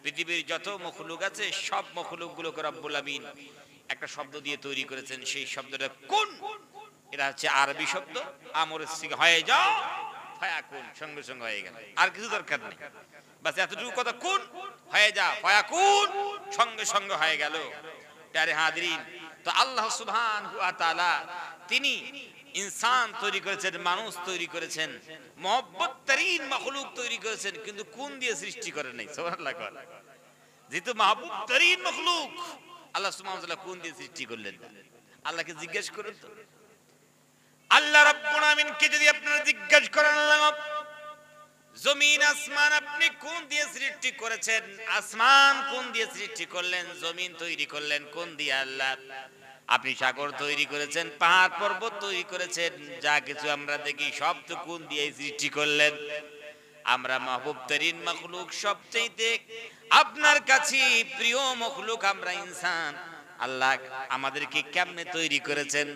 পৃথিবীর যত মখলুক আছে সব মখলুকগুলোকে রব্বুল আমিন একটা শব্দ দিয়ে তৈরি করেছেন। সেই শব্দটা কুন। এটা হচ্ছে আরবি শব্দ, আমরের সিগা, হয়ে যাও, ফায়াকুন, সঙ্গে সঙ্গে হয়ে গেল, আর কিছু দরকার নেই। বাস এতটুকু কথা, কুন হয়ে যা, ফায়াকুন সঙ্গে সঙ্গে হয়ে গেল। প্যারে হাজরিন, তো আল্লাহ সুবহানাহু ওয়া তাআলা তিনি ইনসান তৈরি করেছেন, মানুষ তৈরি করেছেন, মহব্বততরীন মাখলুক তৈরি করেছেন, কিন্তু কোন দিয়ে সৃষ্টি করেন নাই। সুবহানাল্লাহ। যেহেতু মাহবুবতরীন মাখলুক, আল্লাহ সুবহানাহু ওয়া তাআলা কোন দিয়ে সৃষ্টি করলেন না? আল্লাহকে জিজ্ঞেস করুন তো। আল্লাহ রাব্বুল আমিনকে যদি আপনারা জিজ্ঞেস করেন, আল্লাহ জমিন আসমান আপনি কোন দিয়ে সৃষ্টি করেছেন? আসমান কোন দিয়ে সৃষ্টি করলেন? জমিন তৈরি করলেন কোন দিয়ে? আল্লাহ। আপনি সাগর তৈরি করেছেন, পাহাড় পর্বত তৈরি করেছেন, যা কিছু আমরা দেখি সব তো কোন দিয়ে সৃষ্টি করলেন? আমরা মাহবুবতরীন মাখলুক, সবচেয়ে আপনার কাছে প্রিয় মাখলুক আমরা ইনসান। আল্লাহ আমাদেরকে কেমনে তৈরি করেছেন?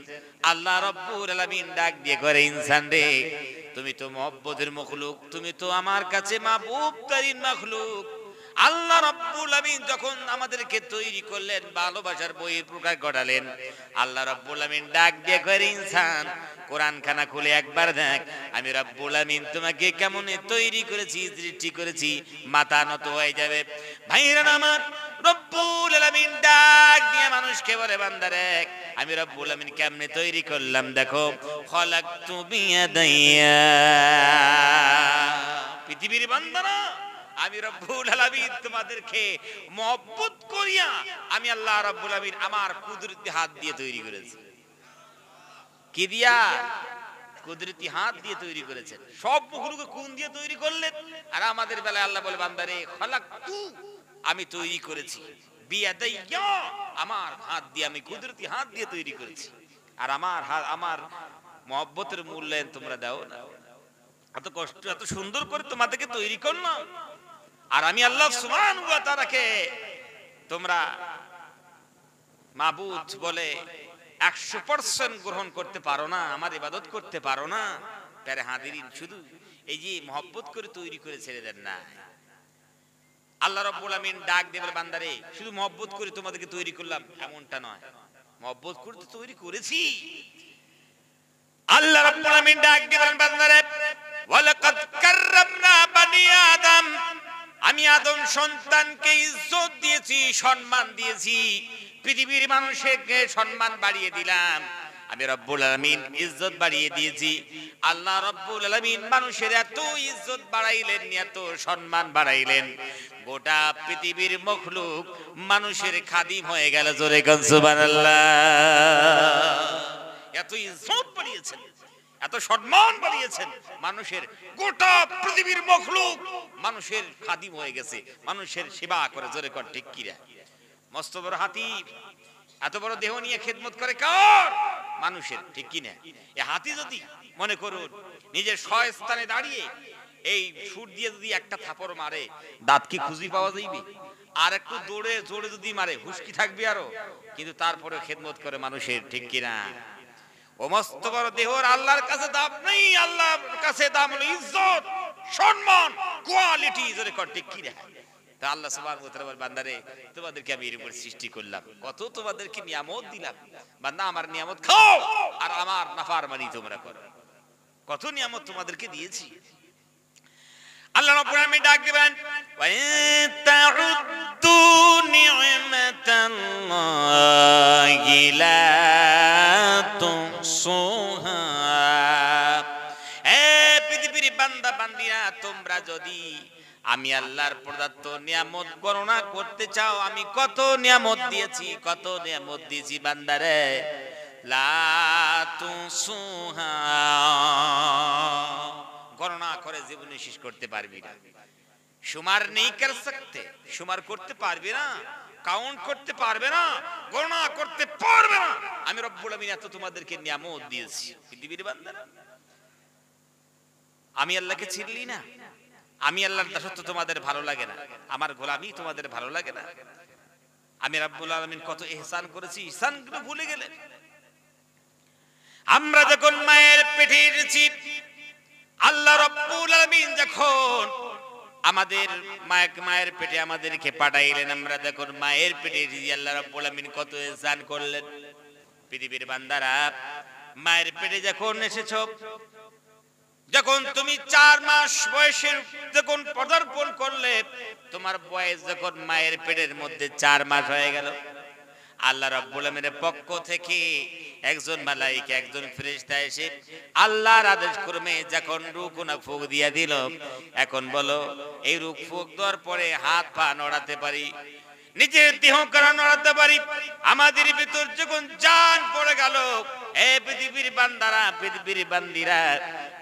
আল্লাহ রাব্বুল আলামিন ডাক দিয়ে করে, ইনসান রে, তুমি তো মহব্বতের মাখলুক, তুমি তো আমার কাছে মাহবুবতরীন মাখলুক। আল্লাহ রাব্বুল আমিন যখন আমাদেরকে তৈরি করলেন, ভালোবাসার বহির প্রকাশ ঘটালেন, আল্লাহ রাব্বুল আমিন ডাক দিয়ে করে, ইনসান কোরআন খানা খুলে একবার দেখ, আমি রাব্বুল আমিন তোমাকে কেমন তৈরি করেছি, সৃষ্টি করেছি। মাথা নত হয়ে যাবে। ভাইরা আমার, রব্বুল আলামিন ডাক দিয়ে মানুষকে বলে, বান্দারে, আমি রব্বুল আমিন কেমনে তৈরি করলাম দেখো। খলাকতু বিয়াদাইয়া, পৃথিবীর বান্দারা, আমি রব্বুল আলামিন তোমাদেরকে মহব্বত করিয়া আমি আল্লাহ রব্বুল আমিন আমার কুদরতি হাত দিয়ে তৈরি করেছি। কি দিয়া? কুদরতি হাত দিয়ে তৈরি করেছেন। সব মখলুককে কোন দিয়ে তৈরি করলেন? আর আমাদের বেলায় আল্লাহ বলে, বান্দারে, খলাকতু, আমি তৈরি করেছি, বিয়াদাইয়া, আমার হাত দিয়ে, আমি কুদরতি হাত দিয়ে তৈরি করেছি। আর আমার হাত, আমার মহব্বতের মূল্যায়ন তোমরা দাও না। এত কষ্ট, এত সুন্দর করে তোমাদেরকে তৈরি করলাম, আর আমি আল্লাহ সুবহানাহু ওয়া তাআলাকে তোমরা মাবুদ বলে 100% গ্রহণ করতে পারো না, আমার ইবাদত করতে পারো না। প্যারে হাজিরিন, শুধু এই যে মহব্বত করে তৈরি করে ছেড়ে দেন না। আল্লাহ রাব্বুল আমিন ডাক দিয়ে বলে, বান্দারে, শুধু মহব্বত করে তোমাদেরকে তৈরি করলাম এমনটা নয়, মহব্বত করে তো তৈরি করেছি। আল্লাহ রাব্বুল আমিন ডাক দিয়ে বলেন, বান্দারে, ওয়ালাকাদ কাররামনা বানি আদম, আমি আদম সন্তানকে ইজ্জত দিয়েছি, সম্মান দিয়েছি, পৃথিবীর মানুষকে সম্মান বাড়িয়ে দিলাম। আমি রব্বুল আলামিন ইজ্জত বাড়িয়ে দিয়েছি। আল্লাহ রব্বুল আলামিন মানুষের এত ইজ্জত বাড়াইলেন, এত সম্মান বাড়াইলেন, গোটা পৃথিবীর মখলুক মানুষের খাদিম হয়ে গেল। জোরে কোন সুবহানাল্লাহ। এত ইজ্জত বাড়িয়েছেন, এত সম্মান বাড়িয়েছেন, মানুষের গোটা পৃথিবীর মখলুক মানুষের খাদিম হয়ে গেছে, মানুষের সেবা করে। জোরে কর ঠিক কিরা? মস্ত বড় হাতি, এত বড় দেহ নিয়ে খেদমত করে কার? মানুষের, ঠিক কি না? এই হাতি যদি মনে করুন নিজের স্বস্থানে দাঁড়িয়ে এই সুর দিয়ে যদি একটা থাপড় মারে, দাঁত কি খুঁজি পাওয়া যাইবে? আর একটু দৌড়ে জোরে যদি মারে, হুশকি থাকবে আরো, কিন্তু তারপরে খেদমত করে মানুষের, ঠিক কিনা? ও মস্ত বড় দেহর আল্লাহর কাছে দাম নেই, আল্লাহর কাছে দাম হলো ইজ্জত, সম্মান, কোয়ালিটি। জোরে কর ঠিক কিনা? তা আল্লাহ সুবহানাহু ওয়া তাআলা, বান্দারে, তোমাদেরকে আমি এর উপর সৃষ্টি করলাম, কত তোমাদেরকে নিয়ামত দিলাম, বান্দা আমার নিয়ামত খাও আর আমার নাফরমানি তোমরা করো। কত নিয়ামত তোমাদেরকে দিয়েছি। আল্লাহ রাব্বুল আলামিন ডাক দিবেন, ওয়া তাউদ্দু নি'মাতাল্লাহি লা তুহসুহা। এ পৃথিবীর বান্দা বান্দিরা, তোমরা যদি আমি আল্লাহর প্রদত্ত নিয়ামত গণনা করতে চাও, আমি কত নিয়ামত দিয়েছি, কত নিয়ামত দিয়েছি বান্দারে, লা তুহসুহা, গণনা করে জীবনে শেষ করতে পারবি না। শুমার নেই কর সকতে, শুমার করতে পারবে না, কাউন্ট করতে পারবে না, গণনা করতে পারবে না। আমি রব্বুল আমিন এত তোমাদেরকে নিয়ামত দিয়েছি। পৃথিবীর বান্দারা, আমি আল্লাহকে চিনলি না, আমি আল্লাহর দাসত্ব তোমাদের ভালো লাগে না, আমার গোলামি তোমাদের ভালো লাগে না। আমি রব্বুল আলামিন কত ইহসান করেছি, ইহসানগুলো ভুলে গেলে। আমরা যখন মায়ের পেটের চিপ, আল্লাহ রব্বুল আলামিন যখন আমাদের মায়ের পেটে আমাদেরকে পাঠাইলেন, আমরা দেখুন মায়ের পেটে আল্লাহ রাব্বুল আমিন কত ইহসান করলেন। পৃথিবীর বান্দারা, মায়ের পেটে যখন এসেছো, যখন তুমি 4 মাস বয়সের যখন পদার্পণ করলে, তোমার বয়স যখন মায়ের পেটের মধ্যে 4 মাস হয়ে গেল, আল্লাহ রাব্বুল আমিনের পক্ষ থেকে একজন মালায়েকা, একজন ফেরেশতা এসে আল্লাহর আদেশ ক্রমে যখন রূহনা ফুঁক দিয়া দিল, এখন বলো এই রূহ ফুঁক দেওয়ার পরে হাত পা নড়াতে পারি, নিজের দেহ কারা নড়াতে পারি, আমাদের ভিতর যখন জান পড়ে গেল, এই পৃথিবীর বান্দারা, পৃথিবীর বান্দিরা,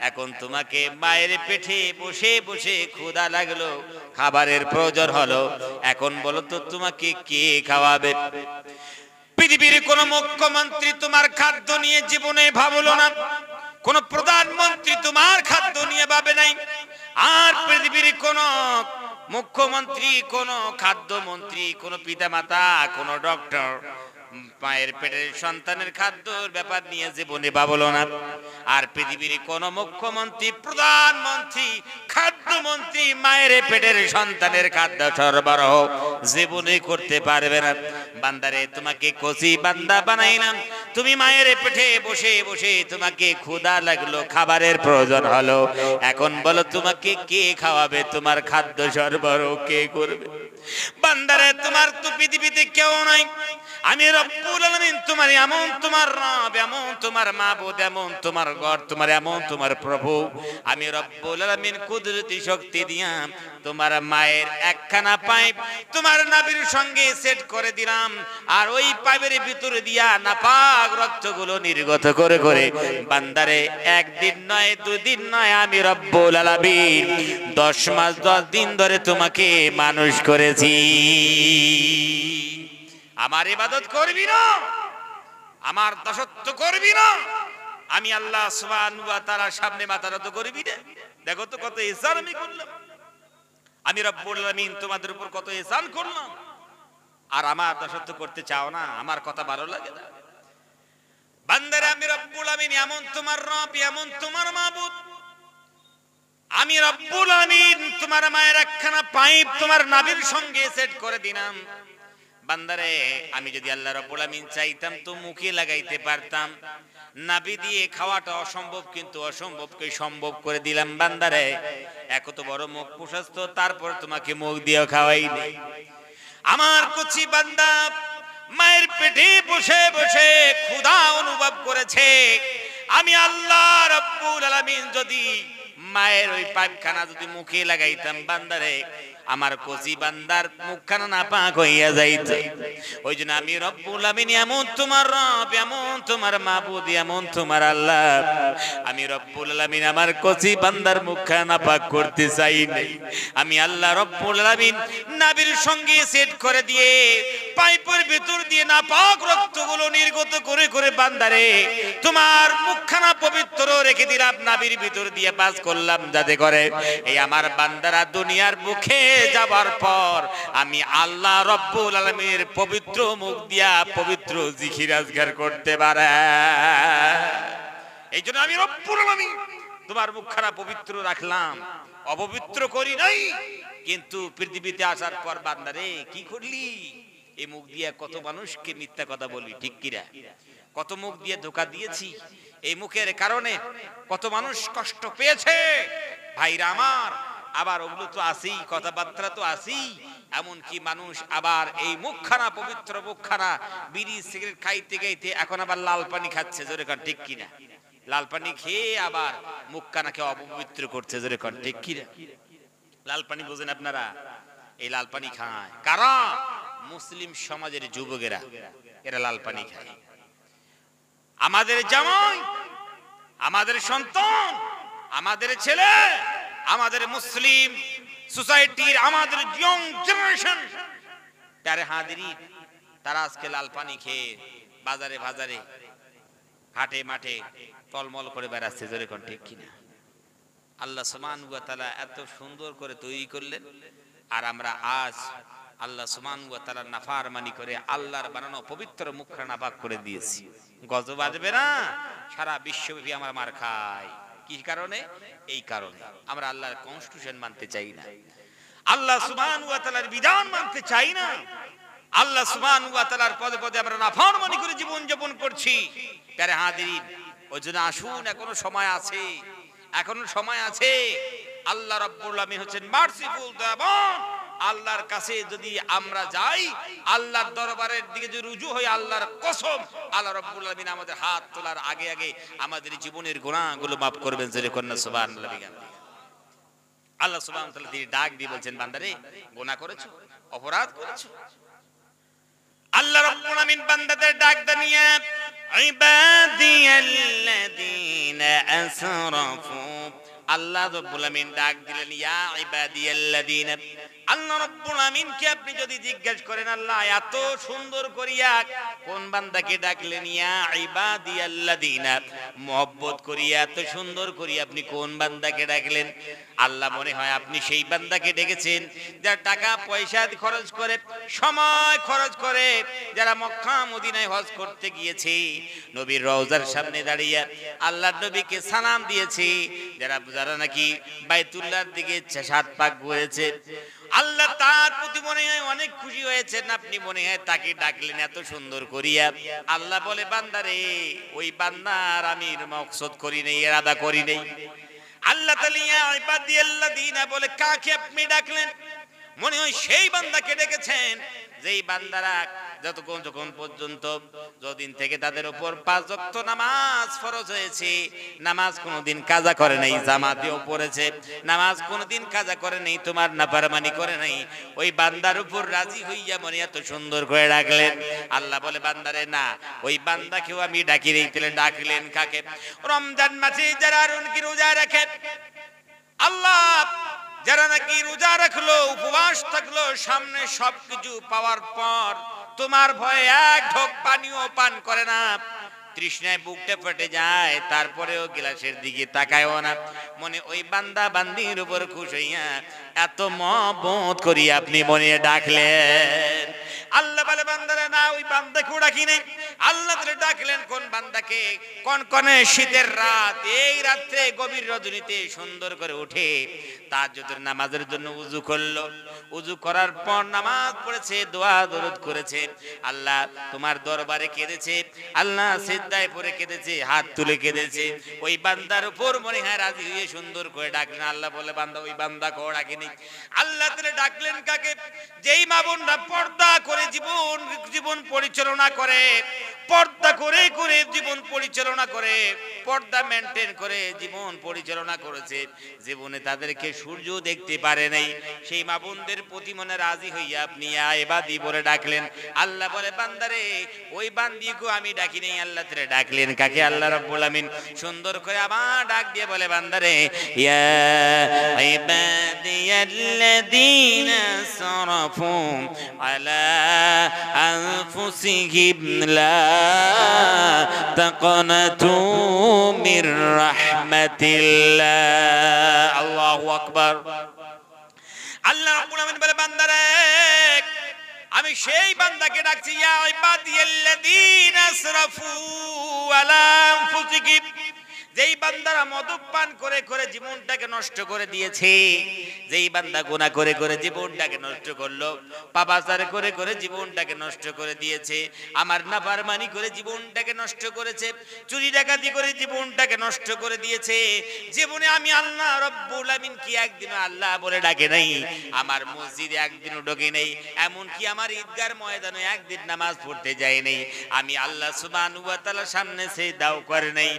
এখন তোমাকে মায়ের পেটে বসে বসে ক্ষুধা লাগলো, খাবারের প্রয়োজন হলো, এখন বলো তো তোমাকে কে খাওয়াবে? পৃথিবীর কোন মুখ্যমন্ত্রী তোমার খাদ্য নিয়ে জীবনে ভাবলো না, কোন প্রধানমন্ত্রী তোমার খাদ্য নিয়ে ভাবে নাই, আর পৃথিবীর কোন মুখ্যমন্ত্রী, কোন খাদ্যমন্ত্রী, কোন পিতামাতা, কোন ডক্টর মায়ের পেটের সন্তানের খাদ্যর ব্যাপার নিয়ে জীবনে ভাবলো না। আর পৃথিবীর কোন মুখ্যমন্ত্রী, প্রধানমন্ত্রী, খাদ্যমন্ত্রী মায়ের পেটের সন্তানের খাদ্য সরবরাহ জীবনে করতে পারবে না। বান্দারে, তোমাকে কচি বান্দা বানাইলাম, তুমি মায়ের পেটে বসে বসে তোমাকে ক্ষুধা লাগলো, খাবারের প্রয়োজন হলো, এখন বলো তোমাকে কে খাওয়াবে? তোমার খাদ্য সরবরাহ কে করবে? বান্দারে, তোমার তো পৃথিবীতে কেউ নাই, আমি রব্বুল আলামিন তোমার এমন, তোমার রব এমন, তোমার মাবুদ এমন, তোমার গড় তোমার এমন, তোমার প্রভু আমি রব্বুল আলামিন কুদরতি শক্তি দিয়া তোমার মায়ের একখানা পাইপ তোমার নাভির সঙ্গে সেট করে দিলাম, আর ওই পাইপের ভিতরে দিয়া নাপাক রক্তগুলো নির্গত করে করে বান্দারে একদিন নয়, 2 দিন নয়, আমি রব্বুল আলামিন 10 মাস 10 দিন ধরে তোমাকে মানুষ করেছি। আমার ইবাদত করবি না, আমার দাসত্ব করবি না, আমি আল্লাহ সুবহানাহু ওয়া তাআলার সামনে মাথা নত করবি না? দেখো তো কত ইহসান আমি করলাম, আমি রব্বুল আলামিন তোমাদের উপর কত ইহসান করলাম, আর আমার দাসত্ব করতে চাও না, আমার কথা ভালো লাগে না। বান্দারা, আমি রব্বুল আলামিন এমন তোমার রব, এমন তোমার মাবুদ, আমি রব্বুল আলামিন তোমার মায়ের একখানা পাইপ তোমার নাভির সঙ্গে সেট করে দিলাম। বান্দারে, আমি যদি আল্লাহ রাব্বুল আমিন চাইতাম তো মুখে লাগাইতে পারতাম, নাভি দিয়ে খাওয়াটা অসম্ভব, কিন্তু অসম্ভবকে সম্ভব করে দিলাম। বান্দারে, এত বড় মুখ প্রশস্ত, তারপর তোমাকে মুখ দিয়ে খাওয়াই নেই। আমার কচি বান্দা মায়ের পেটে বসে বসে ক্ষুধা অনুভব করেছে, আমি আল্লাহ রাব্বুল আলামিন যদি মায়ের ওই পাইপখানা যদি মুখে লাগাইতাম, বান্দারে আমার কচি বান্দার মুখখানা না পাক হইয়া যাইত। ওই জন্য আমি রব্বুল আমিন এমন তোমার রব, এমন তোমার মাবুদ, এমন তোমার আল্লাহ, আমি রব্বুল আমিন আমার কচি বান্দার মুখখানা না পাক করতে চাই নাই। আমি আল্লাহ রব্বুল আমিন নাভির সঙ্গে সেট করে দিয়ে পাইপের ভিতর দিয়ে না পাক রক্তগুলো নির্গত করে করে বান্দারে তোমার মুখখানা পবিত্র রেখে দিলাম, নাভির ভিতর দিয়ে পাস করলাম, যাতে করে এই আমার বান্দারা দুনিয়ার মুখে যাবার পর আমি আল্লাহ রব্বুল আলামিনের পবিত্র মুখ দিয়া পবিত্র জিকির আজকার করতে পারে। এই জন্য আমি রব্বুল আলামিন তোমার মুখখানা পবিত্র রাখলাম, অপবিত্র করি নাই। কিন্তু পৃথিবীতে আসার পর বান্দারে কি করলি? এই মুখ দিয়ে কত মানুষকে মিথ্যা কথা বলি, ঠিক কিরা? কত মুখ দিয়ে ধোঁকা দিয়েছি, এই মুখের কারণে কত মানুষ কষ্ট পেয়েছে ভাইরা আমার। আবার ওগুলো তো আসেই, কথাবার্তা তো আসেই, এমনকি মানুষ আবার এই মুখখানা পবিত্র মুখখানা বিড়ি সিগারেট খাইতে খাইতে এখন আবার লাল পানি খাচ্ছে, জোরে কান ঠিক কিনা? লাল পানি খেয়ে আবার মুখখানাকে অপবিত্র করছে, জোরে কান ঠিক কিনা? লাল পানি বোঝেন আপনারা? এই লাল পানি খায় কারা? মুসলিম সমাজের যুবকেরা, এরা লাল পানি খায়। আমাদের জামাই, আমাদের সন্তান, আমাদের ছেলে, আমাদের মুসলিম সোসাইটির, আমাদের ইয়ং জেনারেশন তারে হাদিরি, তারা আজকে লাল পানি খেয়ে বাজারে বাজারে হাটে মাঠে টলমল করে বেড়াচ্ছে, জোরে কোন ঠিক কিনা? আল্লাহ সুবহানাহু ওয়া তাআলা এত সুন্দর করে তৈরি করলেন, আর আমরা আজ আল্লাহ সুবহানাহু ওয়া তাআলার নাফরমানি করে আল্লাহর বানানো পবিত্র মুখখানা নাপাক করে দিয়েছি। গজব বাজবে না? সারা বিশ্বব্যাপী আমার মার খায়। কি কারণে? এই কারণে আমরা আল্লাহর কনস্টিটিউশন মানতে চাই না। আল্লাহ সুবহানাহু ওয়া তাআলার বিধান মানতে চাই না, আল্লাহ সুবহানাহু ওয়া তাআলার পদে পদে আমরা নাফরমানি করে জীবন যাপন করছি। প্যারে হাজিরিন, ওই জন্য আসুন, এখনো সময় আছে, এখনো সময় আছে। আল্লাহ রাব্বুল আলামিন হচ্ছেন মার্সিফুল, দয়াবান। আল্লাহর কাছে যদি আমরা যাই, আল্লাহর দরবারের দিকে যদি রুজু হই, আল্লাহর কসম আল্লাহ রাব্বুল আলামিন আমাদের হাত তোলার আগে আগে আমাদের জীবনের গুনাহগুলো মাফ করবেন। জোরে কন্যা সুবহানাল্লাহ। আল্লাহ সুবহানাহু ওয়া তাআলা তিনি ডাক দিয়ে বলছেন, বান্দারে গুনাহ করেছো, অপরাধ করেছো। আল্লাহ রাব্বুল আলামিন বান্দাদের ডাক দিয়ে ইবাদিয়াল্লাযীনা আসরাফু, আল্লাহ রাব্বুল আলামিন ডাক দিলেন ইয়া ইবাদিয়াল্লাযীনা। আল্লাহ রাব্বুল আমিনকে আপনি যদি জিজ্ঞেস করেন আল্লাহ এত সুন্দর করিয়া কোন বান্দাকে ডাকলেন, ইয়া ইবাদিয়াল্লাযীনা, মুহাব্বত করিয়া এত সুন্দর করিয়া আপনি কোন বান্দাকে ডাকলেন? আল্লাহ মনে হয় আপনি সেই বান্দাকে ডেকেছেন যারা টাকা পয়সা খরচ করে, সময় খরচ করে, যারা মক্কা মদিনায় হজ করতে গিয়েছে, নবীর রওজার সামনে দাঁড়িয়ে আল্লাহর নবীকে সালাম দিয়েছে, যারা নাকি বাইতুল্লাহর দিকে 7 পাক ঘুরেছে। আল্লাহ তার প্রতি মনে হয় অনেক খুশি হয়েছেন, আপনি মনে হয় তাকে ডাকলেন এত সুন্দর করিয়া। আল্লাহ বলে, বান্দারে ওই বান্দার আমি মকসদ করি নাই, ইরাদা করি নাই। আল্লাহ তাআলা ইয়া ইবাদিয়াল্লাযীনা বলে কাকে আপনি ডাকলেন? মনে হয় সেই বান্দাকে ডেকেছেন যেই বান্দারা যতক্ষণ পর্যন্ত যতদিন থেকে তাদের উপর 5 ওয়াক্ত নামাজ ফরজ হয়েছে, নামাজ কোনোদিন কাজা করে নাই, জামাতেও পড়েছে, নামাজ কোনোদিন কাজা করে নাই, তোমার নাফরমানি করে নাই, ওই বান্দার উপর রাজি হইয়া মনে এত সুন্দর করে ডাকলেন। আল্লাহ বলে, বান্দারে না, ওই বান্দাকেও আমি ডাকি নাই। তাহলে ডাকলেন কাকে? রমজান মাসে যারা কি রোজা রাখে, আল্লাহ যারা নাকি রোজা রাখলো, উপবাস থাকলো, সামনে সবকিছু পাওয়ার পর তোমার ভয়ে এক ঢোক পানিও পান করে না, তৃষ্ণায় বুকটা ফেটে যায়, তারপরেও গ্লাসের দিকে তাকায়ও না, মনে ওই বান্দা বান্দির উপর খুশ হইয়া এত মহব্বত করি আপনি মনে ডাকলেন। আল্লাহ বলে, বান্দারা না, ওই বান্দাকে ডাকি নাই। আল্লাহ তাআলা ডাকলেন কোন বান্দাকে? কনকনে শীতের রাত, এই রাতে গভীর রজনীতে সুন্দর করে উঠে তাহাজ্জুদের নামাজের জন্য উযু করলো, উযু করার পর নামাজ পড়েছে, দোয়া দরুদ করেছে, আল্লাহ তোমার দরবারে কেঁদেছে, আল্লাহ সিজদায় পড়ে কেঁদেছে, হাত তুলে কেঁদেছে, ওই বান্দার উপর মনে হয় রাজি হয়ে সুন্দর করে ডাকলেন। আল্লাহ বলে, বান্দা ওই বান্দাকে ডাকেনি। আল্লাহ তাআলা ডাকলেন কাকে? যেই মা বোনরা পর্দা করে জীবন পরিচালনা করে, পর্দা করে করে জীবন পরিচালনা করে, পর্দা মেনটেন করে জীবন পরিচালনা করেছে, জীবনে তাদেরকে সূর্য দেখতে পারে নাই, সেই মা বোনদের প্রতি মনে রাজি হইয়া আপনি ইবাদি বলে ডাকলেন। আল্লাহ বলে, বান্দারে ওই বান্দিকে আমি ডাকি নাই। আল্লাহ তাআলা ডাকলেন কাকে? আল্লাহ রাব্বুল আমিন সুন্দর করে আবার ডাক দিয়ে বলে, বান্দারে ইয়া ইবাদিয়াল্লাযীনা সারাফু আলা আনফুসিহিম লা তাকনাতু মির রাহমাতিল্লাহ। আল্লাহু আকবার। আল্লাহ রাব্বুল আমিন বলে, বান্দারে আমি সেই বান্দাকে ডাকছি, ইয়া ইবাদিয়াল্লাযীনা আসরাফু আলা আনফুসিহিম, যেই বান্দারা মদ্যপান করে করে জীবনটাকে নষ্ট করে দিয়েছে, যেই বান্দা গুনাহ করে করে জীবনটাকে নষ্ট করলো, পাপাচার করে করে জীবনটাকে নষ্ট করে দিয়েছে, আমার নাফরমানি করে জীবনটাকে নষ্ট করেছে, চুরি ডাকাতি করে জীবনটাকে নষ্ট করে দিয়েছে, জীবনে আমি আল্লাহ রাব্বুল আমিন কি একদিন আল্লাহ বলে ডাকে নাই, আমার মসজিদে একদিনও ঢোকে নাই, এমন কি আমার ঈদগার ময়দানে একদিন নামাজ পড়তে যায় নাই, আমি আল্লাহ সুবহানাহু ওয়া তাআলার সামনে সিজদাও করে নাই,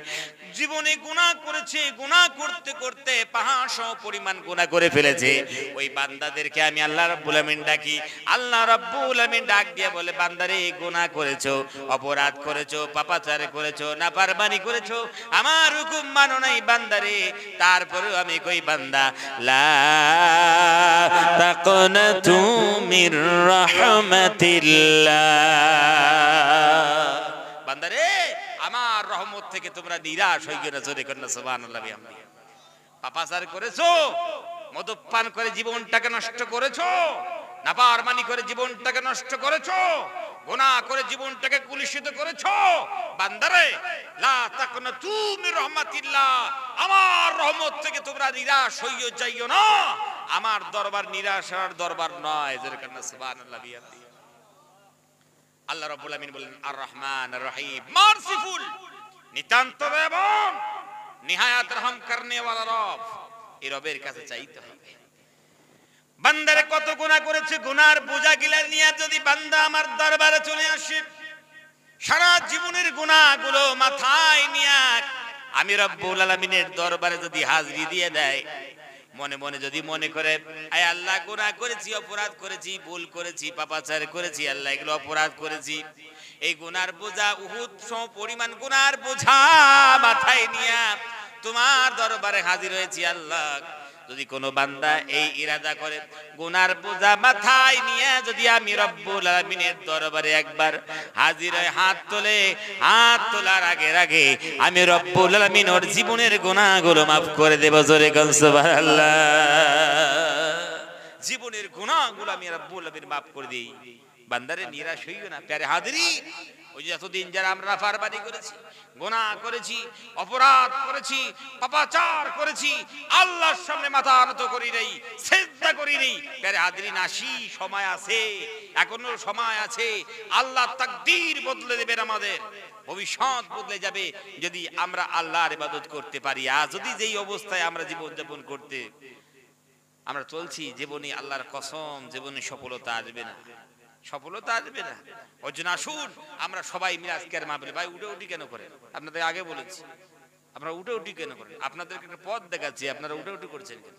জীবনে গুনাহ করেছে, গুনাহ করতে করতে পাহাড় সম পরিমাণ গুনাহ করে ফেলেছে, ওই বান্দাদেরকে আমি আল্লাহ রাব্বুল আমিন ডাকি। আল্লাহ রাব্বুল আমিন ডাক দিয়ে বলে, বান্দারে গুনাহ করেছো, অপরাধ করেছো, পাপাচার করেছো, নাফরমানি করেছো, আমার হুকুম মানো নাই বান্দারে, তারপরেও আমি কই বান্দা লা তাকনাতু মির রাহমাতিল্লাহ, বান্দারে আমার রহমত থেকে তোমরা নিরাশ হইও না। জোরে কন্না সুবহানাল্লাহ বিহামদিহি। পাপাচার করেছো, মদ্যপান করে জীবনটাকে নষ্ট করেছো, নাফরমানি করে জীবনটাকে নষ্ট করেছো, গুনাহ করে জীবনটাকে কুলুষিত করেছো, বান্দারে লা তাকনাতু মির রাহমাতিল্লাহ, আমার রহমত থেকে তোমরা নিরাশ হইও যাইও না, আমার দরবার নিরাশার দরবার নয়। যেরকম সুবহানাল্লাহ বিহামদিহি। আল্লাহ রাব্বুল আমিন বলেন আর রহমান আর রহিম, মারসিফুল, নিতান্ত দয়াবান, নিহায়াত রহম করনে ওয়ালা রব। এই রবের কাছে চাইতে হবে। বান্দারে কত গুনাহ করেছে, গুনার বোঝা গিলা নিয়ে যদি বান্দা আমার দরবারে চলে আসে, সারা জীবনের গুনাহগুলো মাথায় নিয়ে আমি রব্বুল আলামিনের দরবারে যদি হাজিরি দিয়ে দেয়, মনে মনে যদি মনে করে আয় আল্লাহ গুনাহ করেছি, অপরাধ করেছি, ভুল করেছি, পাপাচার করেছি, আল্লাহ এগুলো অপরাধ করেছি, এই গুনার বোঝা উহুদ সম পরিমাণ গুনার বোঝা মাথায় নিয়ে তোমার দরবারে হাজির হয়েছি আল্লাহ। যদি কোনো বান্দা এই ইরাদা করে গুনার বোঝা মাথায় নিয়ে যদি আমি রব্বুল আলামিনের দরবারে একবার হাজির হয়ে হাত তোলে, হাত তোলার আগে আগে আমি রব্বুল আলামিন ওর জীবনের গুনাহগুলো maaf করে দেব। জোরে কোন সুবহানাল্লাহ। জীবনের গুনাহগুলো আমি রব্বুল আলামিন maaf করে দেই। বান্দারে নিরাশ হইও না প্যারে হাজিরিন। ওই যে এতদিন যারা আমরা নাফরমানি করেছি, গুনাহ করেছি, অপরাধ করেছি, পাপাচার করেছি, আল্লাহর সামনে মাথা নত করি নাই, সিজদা করি নাই, প্যারে হাজিরিন আসি, সময় আছে, এখনো সময় আছে। আল্লাহ তাকদীর বদলে দেবেন, আমাদের ভবিষ্যৎ বদলে যাবে যদি আমরা আল্লাহর ইবাদত করতে পারি। আর যদি যেই অবস্থায় আমরা জীবন যাপন করতে আমরা চলছি, জীবনে আল্লাহর কসম জীবনে সফলতা আসবে না, সফলতা আসবে না। ওই জন্য আসুন আমরা সবাই মিলে আজকের মাহফিলে, ভাই উঠে উঠি কেন করেন? আপনাদের আগে বলেছি, আপনারা উঠে উঠি কেন করেন? আপনাদেরকে একটা পথ দেখাচ্ছি, আপনারা উঠে উঠি করছেন কেন?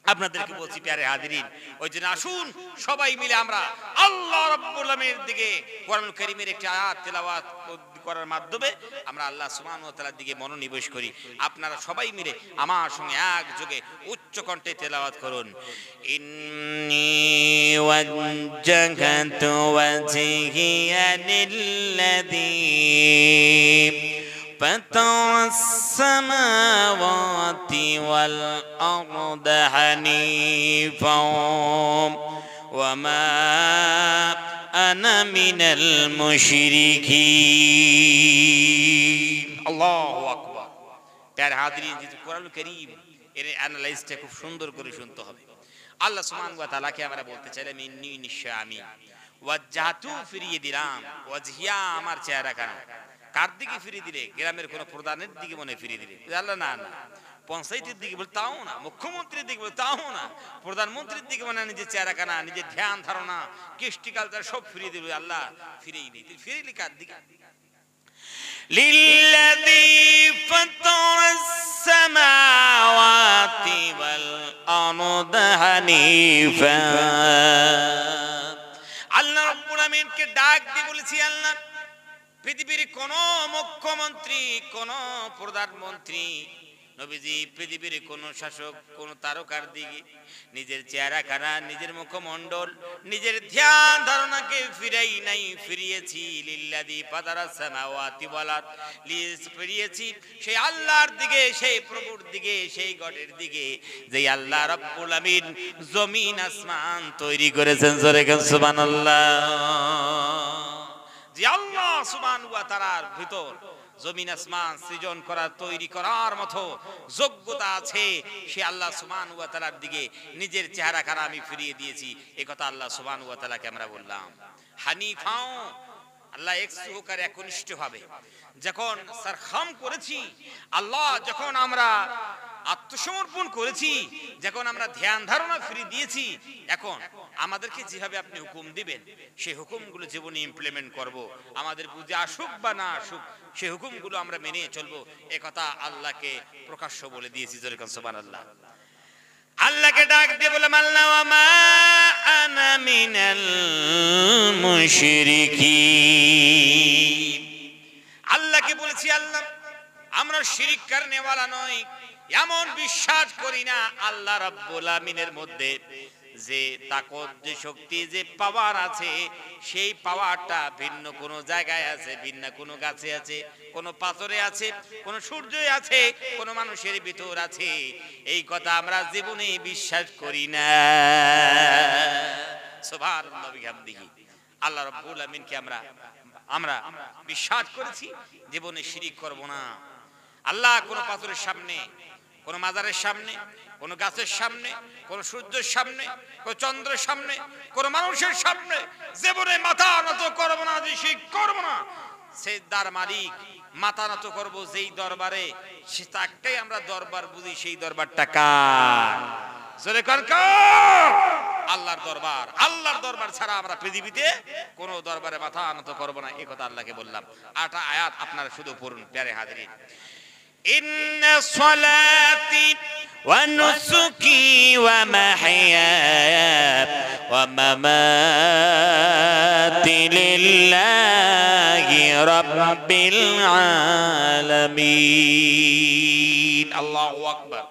আপনাদেরকে বলছি প্যারে হাজিরিন, ওই জন্য আসুন সবাই মিলে আমরা আল্লাহ রাব্বুল আলামিনের দিকে কোরআনুল কারীমের একটি আয়াত তেলাওয়াত করার মাধ্যমে আমরা আল্লাহ সুবহানাহু ওয়া তাআলার দিকে মনোনিবেশ করি। আপনারা সবাই মিলে আমার সঙ্গে একযোগে উচ্চ কণ্ঠে তেলাওয়াত করুন। ইন্নী ওয়াজ্জাহতু ওয়াজহিয়া লিল্লাযী فطر السماوات والأرض حنيفا وما أنا من المشركين। الله أكبر। প্যারে হাজিরিন, যে কোরআনুল কারীম এর অ্যানালাইজটা খুব সুন্দর করে শুনতে হবে। আল্লাহ সুবহানাহু ওয়া তাআলাকে আমরা বলতে চাইলাম ইন্নী নিশ্চয় আমি, ওয়াজ্জাহতু ফিরিয়ে দিলাম, ওয়াজহিয়া আমার চেহারা কানা। কার দিকে ফিরিয়ে দিলে? গ্রামের কোন প্রধানের দিকে মনে ফিরিয়ে দিলে? আল্লাহ না না, পঞ্চায়েতের দিকে বলে তাও না, মুখ্যমন্ত্রীর দিকে বলে তাও না, প্রধানমন্ত্রীর দিকে মানে নিজের চেহারা কানা, নিজের ধ্যান ধারণা, কৃষ্টি কালচার সব ফিরিয়ে দিল। আল্লাহ ফিরেই নেই। ফিরিলি কার দিকে? লিল্লাযী ফাতারাস সামাওয়াতি ওয়াল আরদা হানিফা। আল্লাহ রাব্বুল আমিনকে ডাক দিয়ে বলেছি, আল্লাহ পৃথিবীর কোন মুখ্যমন্ত্রী, কোন প্রধানমন্ত্রী, নবীজি পৃথিবীর কোন শাসক, কোন তারকার দিকে নিজের চেহারা খানা, নিজের মুখমণ্ডল, নিজের ধ্যান ধারণাকে ফিরাই নাই, ফিরিয়েছি লিল্লাযী ফাতারাস সামাওয়াতি ওয়াল আরদ, ফিরিয়েছি সেই আল্লাহর দিকে, সেই প্রভুর দিকে, সেই গডের দিকে যেই আল্লাহ রাব্বুল আমিন জমিন আসমান তৈরি করেছেন। জোরে বলেন সুবহানাল্লাহ। যে আল্লাহ সুবহানাহু ওয়া তাআলার ভিতর জমিন আসমান সৃজন করার, তৈরি করার মতো যোগ্যতা আছে, সে আল্লাহ সুবহানাহু ওয়া তাআলার দিকে নিজের চেহারা খানা আমি ফিরিয়ে দিয়েছি। এই কথা আল্লাহ সুবহানাহু ওয়া তাআলাকে আমরা বললাম। হানিফাও, আল্লাহ এক সহকারে একনিষ্ঠ হবে। যখন সারখাম করেছি, আল্লাহ যখন আমরা আত্মসমর্পণ করেছি, যখন আমরা ধ্যান ধারণা ফিরিয়ে দিয়েছি, এখন আমাদেরকে যেভাবে আপনি হুকুম দিবেন সেই হুকুমগুলো জীবনে ইমপ্লিমেন্ট করব। আমাদের বুঝে আসুক বা না আসুক, সেই হুকুমগুলো আমরা মেনে চলবো। এ কথা আল্লাহকে প্রকাশ্য বলে দিয়েছি। জোরে কোন সুবহানাল্লাহ। আল্লাহকে ডাক দিয়ে বলে আল্লাহ ওয়া মা আনা মিনাল মুশরিকিন। আল্লাহকে বলেছি, আল্লাহ আমরা শিরিক করনে ওয়ালা নই, এমন বিশ্বাস করি না আল্লাহ রাব্বুল আমিনের মধ্যে যে তাকত, যে শক্তি, যে পাওয়ার আছে, সেই পাওয়ারটা ভিন্ন কোনো জায়গায় আছে, ভিন্ন কোনো গাছে আছে, কোনো পাথরে আছে, কোনো সূর্যে আছে, কোনো মানুষের ভিতর আছে। এই কথা আমরা জীবনে বিশ্বাস করি না। সুবহানাল্লাহ বিহামদিহি। আল্লাহ রাব্বুল আমিনকে আমরা বিশ্বাস করেছি, জীবনে শিরিক করব না। আল্লাহ কোনো পাথরের সামনে, কোন মাজারের সামনে, কোন গাছের সামনে, কোন সূর্যের সামনে, কোন চন্দ্রের সামনে, কোন মানুষের সামনে জীবনে মাথা নত করব না, সেই করব না। সে দার মালিক, মাথা নত করব যেই দরবারে, সে তাকেই আমরা দরবার বুঝি। সেই দরবারটা কার? জোরে কোন কার? আল্লাহর দরবার। আল্লাহর দরবার ছাড়া আমরা পৃথিবীতে কোন দরবারে মাথা নত করব না, এই কথা আল্লাহকে বললাম। 8টা আয়াত আপনারা শুধু পড়ুন প্যারে হাজিরিন। ইন্না সলাতি ওয়া নুসুকি ওয়া মাহইয়ায়া ওয়া মামাতি লিল্লাহি রাব্বিল আলামিন। আল্লাহু আকবার।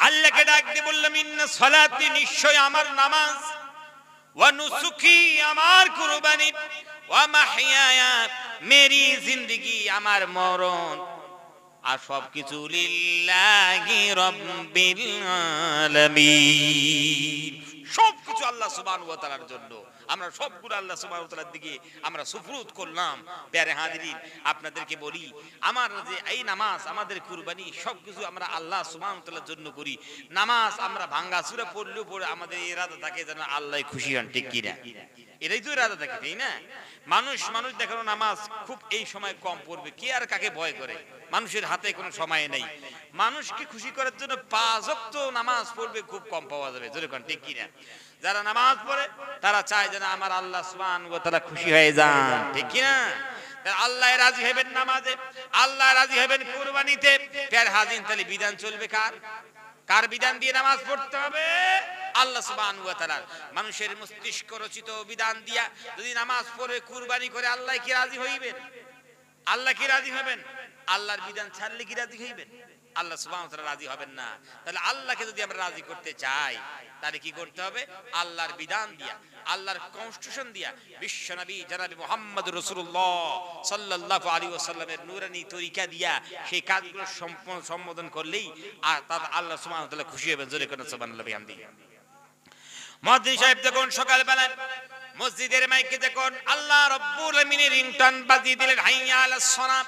আল্লাহকে ডাক দিয়ে বললাম, ইন্না সলাতি, নিশ্চয় আমার নামাজ, ওয়া নুসুকি, আমার কুরবানি, ওয়া মাহইয়ায়া, মেরি জিন্দেগি, আমার মরণ, আর সবকিছু লিল্লাহি রাব্বিল আলামিন, সবকিছু আল্লাহ সুবহানাহু ওয়া তাআলার জন্য। আমরা সবগুলো আল্লাহ সুবহানাহু ওয়া তাআলার দিকে আমরা সুফরুদ করলাম। প্যারে হাজিরিন, আপনাদেরকে বলি, আমার যে এই নামাজ, আমাদের কুরবানি, সবকিছু আমরা আল্লাহ সুবহানাহু ওয়া তাআলার জন্য করি। নামাজ আমরা ভাঙ্গা সূরা পড়লেও পড়ে আমাদের ইরাদা থাকে যেন আল্লাহ খুশি হন, ঠিক কি না? এটাই তো ইরাদা থাকে, তাই না? মানুষ দেখানো নামাজ খুব এই সময় কম পড়বে, কে আর কাকে ভয় করে? মানুষের হাতে কোনো সময় নেই। মানুষকে খুশি করার জন্য 5 ওয়াক্ত নামাজ পড়বে, খুব কম পাওয়া যাবে, যেরকম, ঠিক কি না? যারা নামাজ পড়ে তারা চায় যেন আমার আল্লাহ সুবহানাহু ওয়া তাআলা খুশি হয়ে যান, ঠিক কি না? আল্লাহ রাজি হবেন নামাজে, আল্লাহ রাজি হবেন কুরবানিতে। প্যার হাজিন, তাহলে বিধান চলবে কার? কার বিধান দিয়ে নামাজ পড়তে হবে? আল্লাহ সুবহানাহু ওয়া তাআলা। মানুষের মস্তিষ্ক রচিত বিধান দিয়া যদি নামাজ পড়ে কুরবানি করে, আল্লাহ কি রাজি হইবেন? আল্লাহ কি রাজি হবেন? আল্লাহর বিধান ছাড়লে কি রাজি হইবেন? আল্লাহ সুবহানাহু ওয়া তাআলা রাজি হবেন না। তাহলে আল্লাহকে যদি আমরা রাজি করতে চাই, তাহলে কি করতে হবে? আল্লাহর বিধান দিয়া, আল্লাহর কনস্টিটিউশন দিয়া, বিশ্ব নবী জনাবে মুহাম্মদুর রাসূলুল্লাহ সাল্লাল্লাহু আলাইহি ওয়াসাল্লামের নূরানী তরিকা দিয়া সেই কাজগুলো সম্বোধন করলেই আর তাতে আল্লাহ সুবহানাহু ওয়া তাআলা খুশি হবেন। জোরে করে সুবহানাল্লাহ বিহামদি। মুয়াজ্জিন সাহেব যখন সকালবেলা মসজিদের মাইকে যখন আল্লাহ রাব্বুল আলামিনের রিংটন বাজিয়ে দিলেন, হাইয়া আলাস সালাত,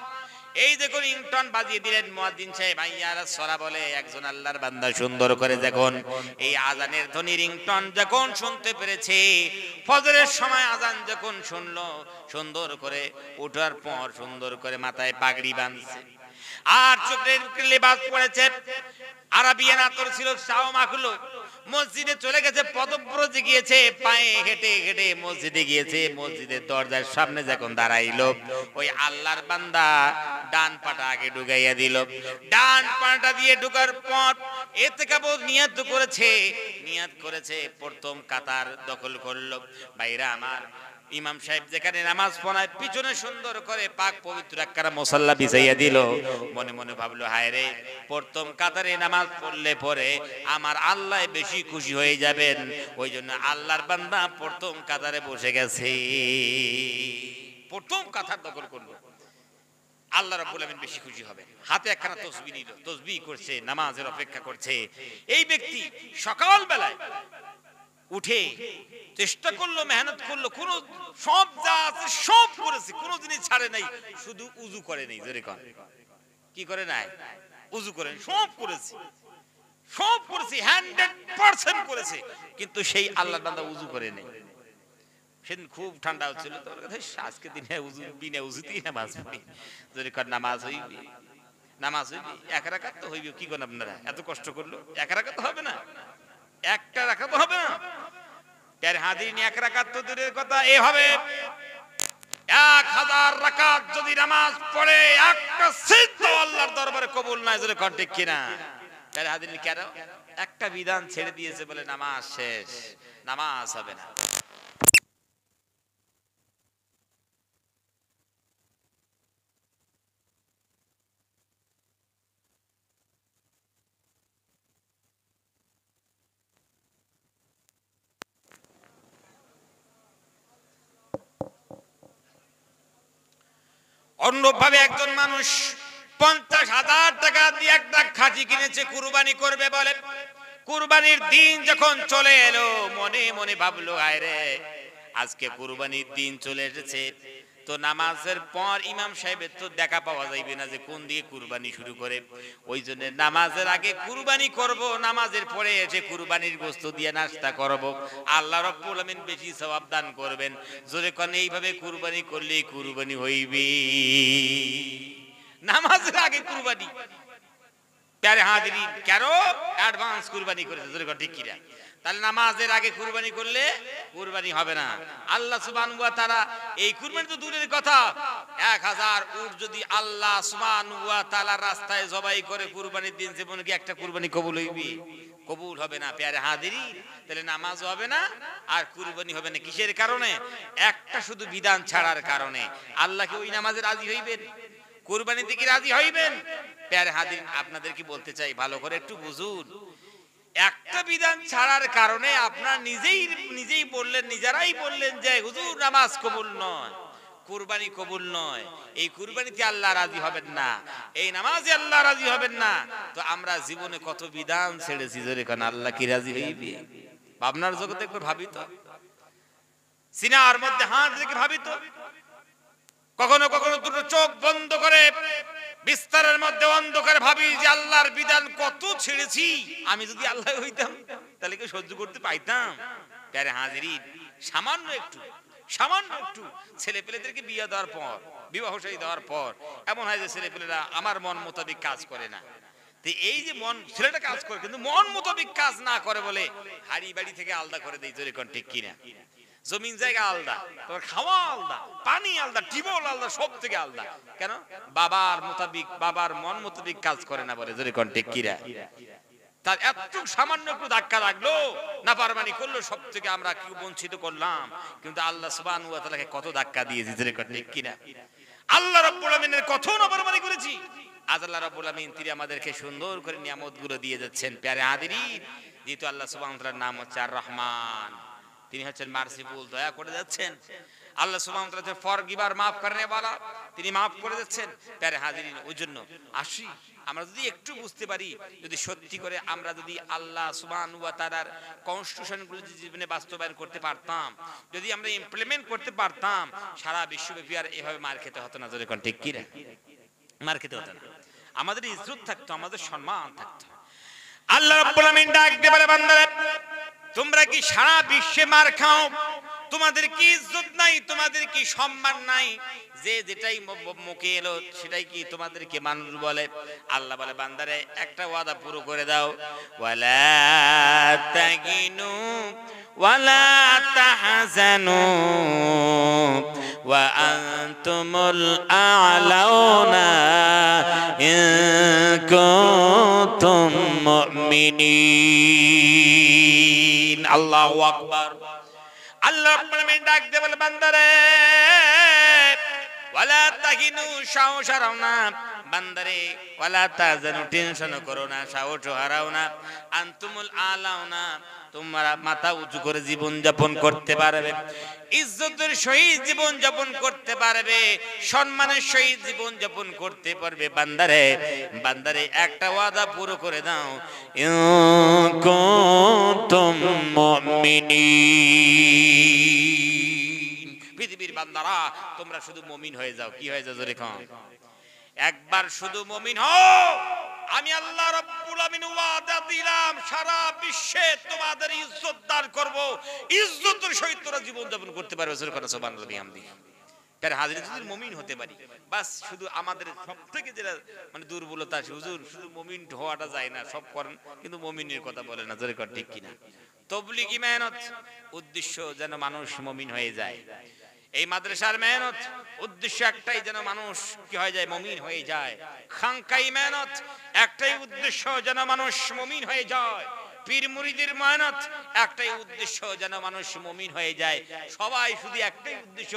এই দেখুন রিংটন বাজিয়ে দিলেন মুয়াজ্জিন সাহেব, হাইয়া আলাস সালাত বলে। একজন আল্লাহর বান্দা সুন্দর করে যখন এই আজানের ধ্বনি রিংটন যখন শুনতে পেরেছে, ফজরের সময় আজান যখন শুনলো, সুন্দর করে ওঠার পর সুন্দর করে মাথায় পাগড়ি বাঁধছে, আর চোখের লেবাস পরেছে, আরাবিয়ান আতর ছিল, চাও মাখলো, মসজিদে চলে গেছে, পদব্রজে গিয়েছে, পায়ে হেঁটে হেঁটে মসজিদে গিয়েছে। মসজিদের দরজার সামনে যখন দাঁড়াইলো, ওই আল্লাহর বান্দা ডান পাটা আগে ঢুকাইয়া দিল। ডান পাটা দিয়ে ঢুকার পর ইতিকাফ নিয়ত করেছে, প্রথম কাতার দখল করলো। ভাইরা আমার, ইমাম সাহেব যেখানে নামাজ পড়ায় পিছনে সুন্দর করে পাক পবিত্র একখানা মুসাল্লা বিছাইয়া দিল। মনে মনে ভাবলো, হায় রে, প্রথম কাতারে নামাজ পড়লে পরে আমার আল্লাহ বেশি খুশি হয়ে যাবেন, ওই জন্য আল্লাহর বান্দা প্রথম কাতারে বসে গেছে, প্রথম কাতার দখল করলো। আল্লাহ রাব্বুল আলামিন বেশি খুশি হবে। হাতে একখানা তাসবিহ নিল, তাসবিহ করছে, নামাজের অপেক্ষা করছে। এই ব্যক্তি সকাল বেলায় উঠে চেষ্টা করলো, মেহনত করলো, কোন সব যা আছে সব করেছে, কোন জিনিস ছাড়ে নাই, শুধু উযু করে নাই। যেরকম কি করে নাই? উযু করে সব করেছে, 100% করেছে, কিন্তু সেই আল্লাহর বান্দা উযু করে নাই। সেদিন খুব ঠান্ডা হচ্ছিল, তোর কথা আজকে দিনে উযু বিনা উযুতেই নামাজ পড়ি। যেরকম নামাজ হইবে, এক রাকাত তো হইবে, কি করেন আপনারা? এত কষ্ট করলো, এক রাকাত হবে না, একটা রাকাত হবে না। প্যারে হাজিরিন, এক রাকাত তো দূরের কথা, এভাবে 1000 রাকাত যদি নামাজ পড়ে, একটা সিজদা আল্লাহর দরবারে কবুল না। জোরে কোন ঠিক কিনা? প্যারে হাজিরিন, কেন? একটা বিধান ছেড়ে দিয়েছে বলে নামাজ শেষ, নামাজ হবে না। অন্যভাবে একজন মানুষ 50,000 টাকা দিয়ে একটা খাসি কিনেছে, কুরবানি করবে বলে। কুরবানির দিন যখন চলে এলো, মনে মনে ভাবলো, হায় রে, আজকে কুরবানির দিন চলে এসেছে, তো নামাজের পর ইমাম সাহেবের তো দেখা পাওয়া যাইবে না যে কোন দিকে কুরবানি শুরু করে। ওই জন্য নামাজের আগে কুরবানি করব, নামাজের পরে এসে কুরবানির গোশত দিয়ে নাস্তা করব। আল্লাহ রাব্বুল আমিন বেশি সওয়াব দান করবেন। জোরে কোন এইভাবে কুরবানি করলে কুরবানি হইবে। নামাজের আগে কুরবানি, প্যারে হাজিরিন, কেন অ্যাডভান্স কুরবানি করেছে, জোরে কোন ঠিক কি না? তাহলে নামাজের আগে কুরবানি করলে কুরবানি হবে না। আল্লাহ সুবহানাহু ওয়া তাআলা এই কুরবানি তো দূরের কথা, 1000 উট যদি আল্লাহ সুবহানাহু ওয়া তাআলার রাস্তায় জবাই করে কুরবানির দিন, জীবনে কি একটা কুরবানি কবুল হইবে? কবুল হবে না প্যারে হাজিরিন। তাহলে নামাজ হবে না আর কুরবানি হবে না, কিসের কারণে? একটা শুধু বিধান ছাড়ার কারণে। আল্লাহ কি ওই নামাজে রাজি হইবেন? কুরবানিতে কি রাজি হইবেন? প্যারে হাজিরিন, আপনাদের কি বলতে চাই, ভালো করে একটু বুঝুন। একটা বিধান ছাড়ার কারণে আপনারা নিজেই বললেন, নিজেরাই বললেন যে হুজুর নামাজ কবুল নয়, কুরবানি কবুল নয়, এই কুরবানিতে আল্লাহ রাজি হবেন না, এই নামাজে আল্লাহ রাজি হবেন না। তো আমরা জীবনে কত বিধান ছেড়েছি, জোরে কোন আল্লাহ কি রাজি হইবে? ভাবনার জগতে একটু ভাবি তো, সিনার মধ্যে হাত রেখে ভাবি তো। কখনো কখনো দুটো চোখ বন্ধ করে বিস্তারের মধ্যে অন্ধকারে ভাবি যে আল্লাহর বিধান কত ছেড়েছি, আমি যদি আল্লাহ হইতাম তাহলে কি সহ্য করতে পাইতাম? প্যারে হাজিরিন, সামান্য একটু ছেলে পেলেদেরকে বিয়ে দেওয়ার পর, বিবাহ শাদী দেওয়ার পর এমন হয় যে ছেলে পেলেরা আমার মন মোতাবেক কাজ করে না। তো এই যে মন, ছেলেটা কাজ করে কিন্তু মন মোতাবেক কাজ না করে বলে হাড়ি বাড়ি থেকে আলাদা করে দেয়, জোরে কোন ঠিক কিনা? জমিন জায়গা আলাদা, তোর খাওয়া আলাদা, পানি আলাদা, টিউবওয়েল আলাদা, সব থেকে আলাদা। কেন? বাবার মোতাবিক, বাবার মন মোতাবিক কাজ করে না বলে, জোরে কোন ঠিক কিনা? তার এত সামান্য একটু ধাক্কা লাগলো, নাফরমানি করলো, সব থেকে আমরা কি বঞ্চিত করলাম। কিন্তু আল্লাহ সুবহানাহু ওয়া তাআলাকে কত ধাক্কা দিয়েছি, জোরে কোন ঠিক কিনা? আল্লাহ রাব্বুল আমিনের কত নাফরমানি করেছি। আজ আল্লাহ রাব্বুল আমিন তিনি আমাদেরকে সুন্দর করে নিয়ামতগুলো দিয়ে যাচ্ছেন। প্যারে হাজিরিন, যেহেতু আল্লাহ সুবহানাহু ওয়া তাআলার নাম হচ্ছে আর রহমান, তিনি হচ্ছেন মার্সিফুল, দয়া করে যাচ্ছেন। আল্লাহ সুবহানাহু ওয়া তাআলা ফরগিভার, মাফ করনে ওয়ালা, তিনি মাফ করে যাচ্ছেন। প্যারে হাজিরিন, ওই জন্য আসি আমরা যদি একটু বুঝতে পারি, যদি সত্যি করে আমরা যদি আল্লাহ সুবহানাহু ওয়া তাআলার কনস্টিটিউশনগুলো জীবনে বাস্তবায়ন করতে পারতাম, যদি আমরা ইমপ্লিমেন্ট করতে পারতাম, সারা বিশ্বব্যাপী আর এভাবে মার খেতে হতো না, জোরে কোন ঠিক কি না? মার খেতে হতো না, আমাদের ইজ্জত থাকতো, আমাদের সম্মান থাকতো। আল্লাহ রাব্বুল আমিন ডাক দিয়ে বলে, বান্দারা তোমরা কি সারা বিশ্বে মার খাও, তোমাদের কি ইজ্জত নাই, তোমাদের কি সম্মান নাই, যে যেটাই মুখে এলো সেটাই কি তোমাদেরকে মানুষ বলে? আল্লাহ বলে, বান্দারে একটা ওয়াদা পুরো করে দাও, ওয়ালা তাগিনু ওয়ালা তাহজানু ওয়া আনতুমুল আ'লাউনা ইন কুনতুম মুমিনিন। আল্লাহু আকবার। আল্লাহ রাব্বুল আমিন ডাক দিয়ে বলে, বান্দারে ওয়ালা তাহিনু, সাহস হারাও না, বান্দারে ওয়ালা তাহজানু, টেনশন করো না, সাহস হারাও না, আনতুমুল আ'লাউনা, তোমরা মাথা উঁচু করে জীবন যাপন করতে পারবে, ইজ্জতের সহিত জীবন যাপন করতে পারবে, সম্মানের সহিত জীবন যাপন করতে পারবে। বান্দারে একটা ওয়াদা পুরো করে দাও, ইন কুনতুম মুমিনিন। পৃথিবীর বান্দারা তোমরা শুধু মুমিন হয়ে যাও। কি হয়ে যাও, জোরে কোন? একবার শুধু মুমিন হও, আমি আল্লাহ রাব্বুল আমিন ওয়াদা দিলাম সারা বিশ্বে তোমাদের ইজ্জত দান করব, ইজ্জতের সহিত তোমরা জীবন যাপন করতে পারবে। সুবহানাল্লাহ বিহামদিহি। তার হাজির যদি মুমিন হতে পারি, বাস শুধু আমাদের সবথেকে যেটা মানে দুর্বলতা আছে, হুজুর শুধু মুমিন হওয়াটা যায় না, সব করেন কিন্তু মুমিনের কথা বলে না, জোরে কর ঠিক কিনা? তাবলীগী মেহনত, উদ্দেশ্য যেন মানুষ মুমিন হয়ে যায়। এই মাদ্রাসার মেহনত, উদ্দেশ্য একটাই, যেন মানুষ কি হয়ে যায়, মুমিন হয়ে যায়। খানকাই মেহনত, একটাই উদ্দেশ্য, যেন মানুষ মুমিন হয়ে যায়। পীর মুরিদের মেহনত, একটাই উদ্দেশ্য, যেন মানুষ মুমিন হয়ে যায়। সবাই শুধু একটাই উদ্দেশ্য,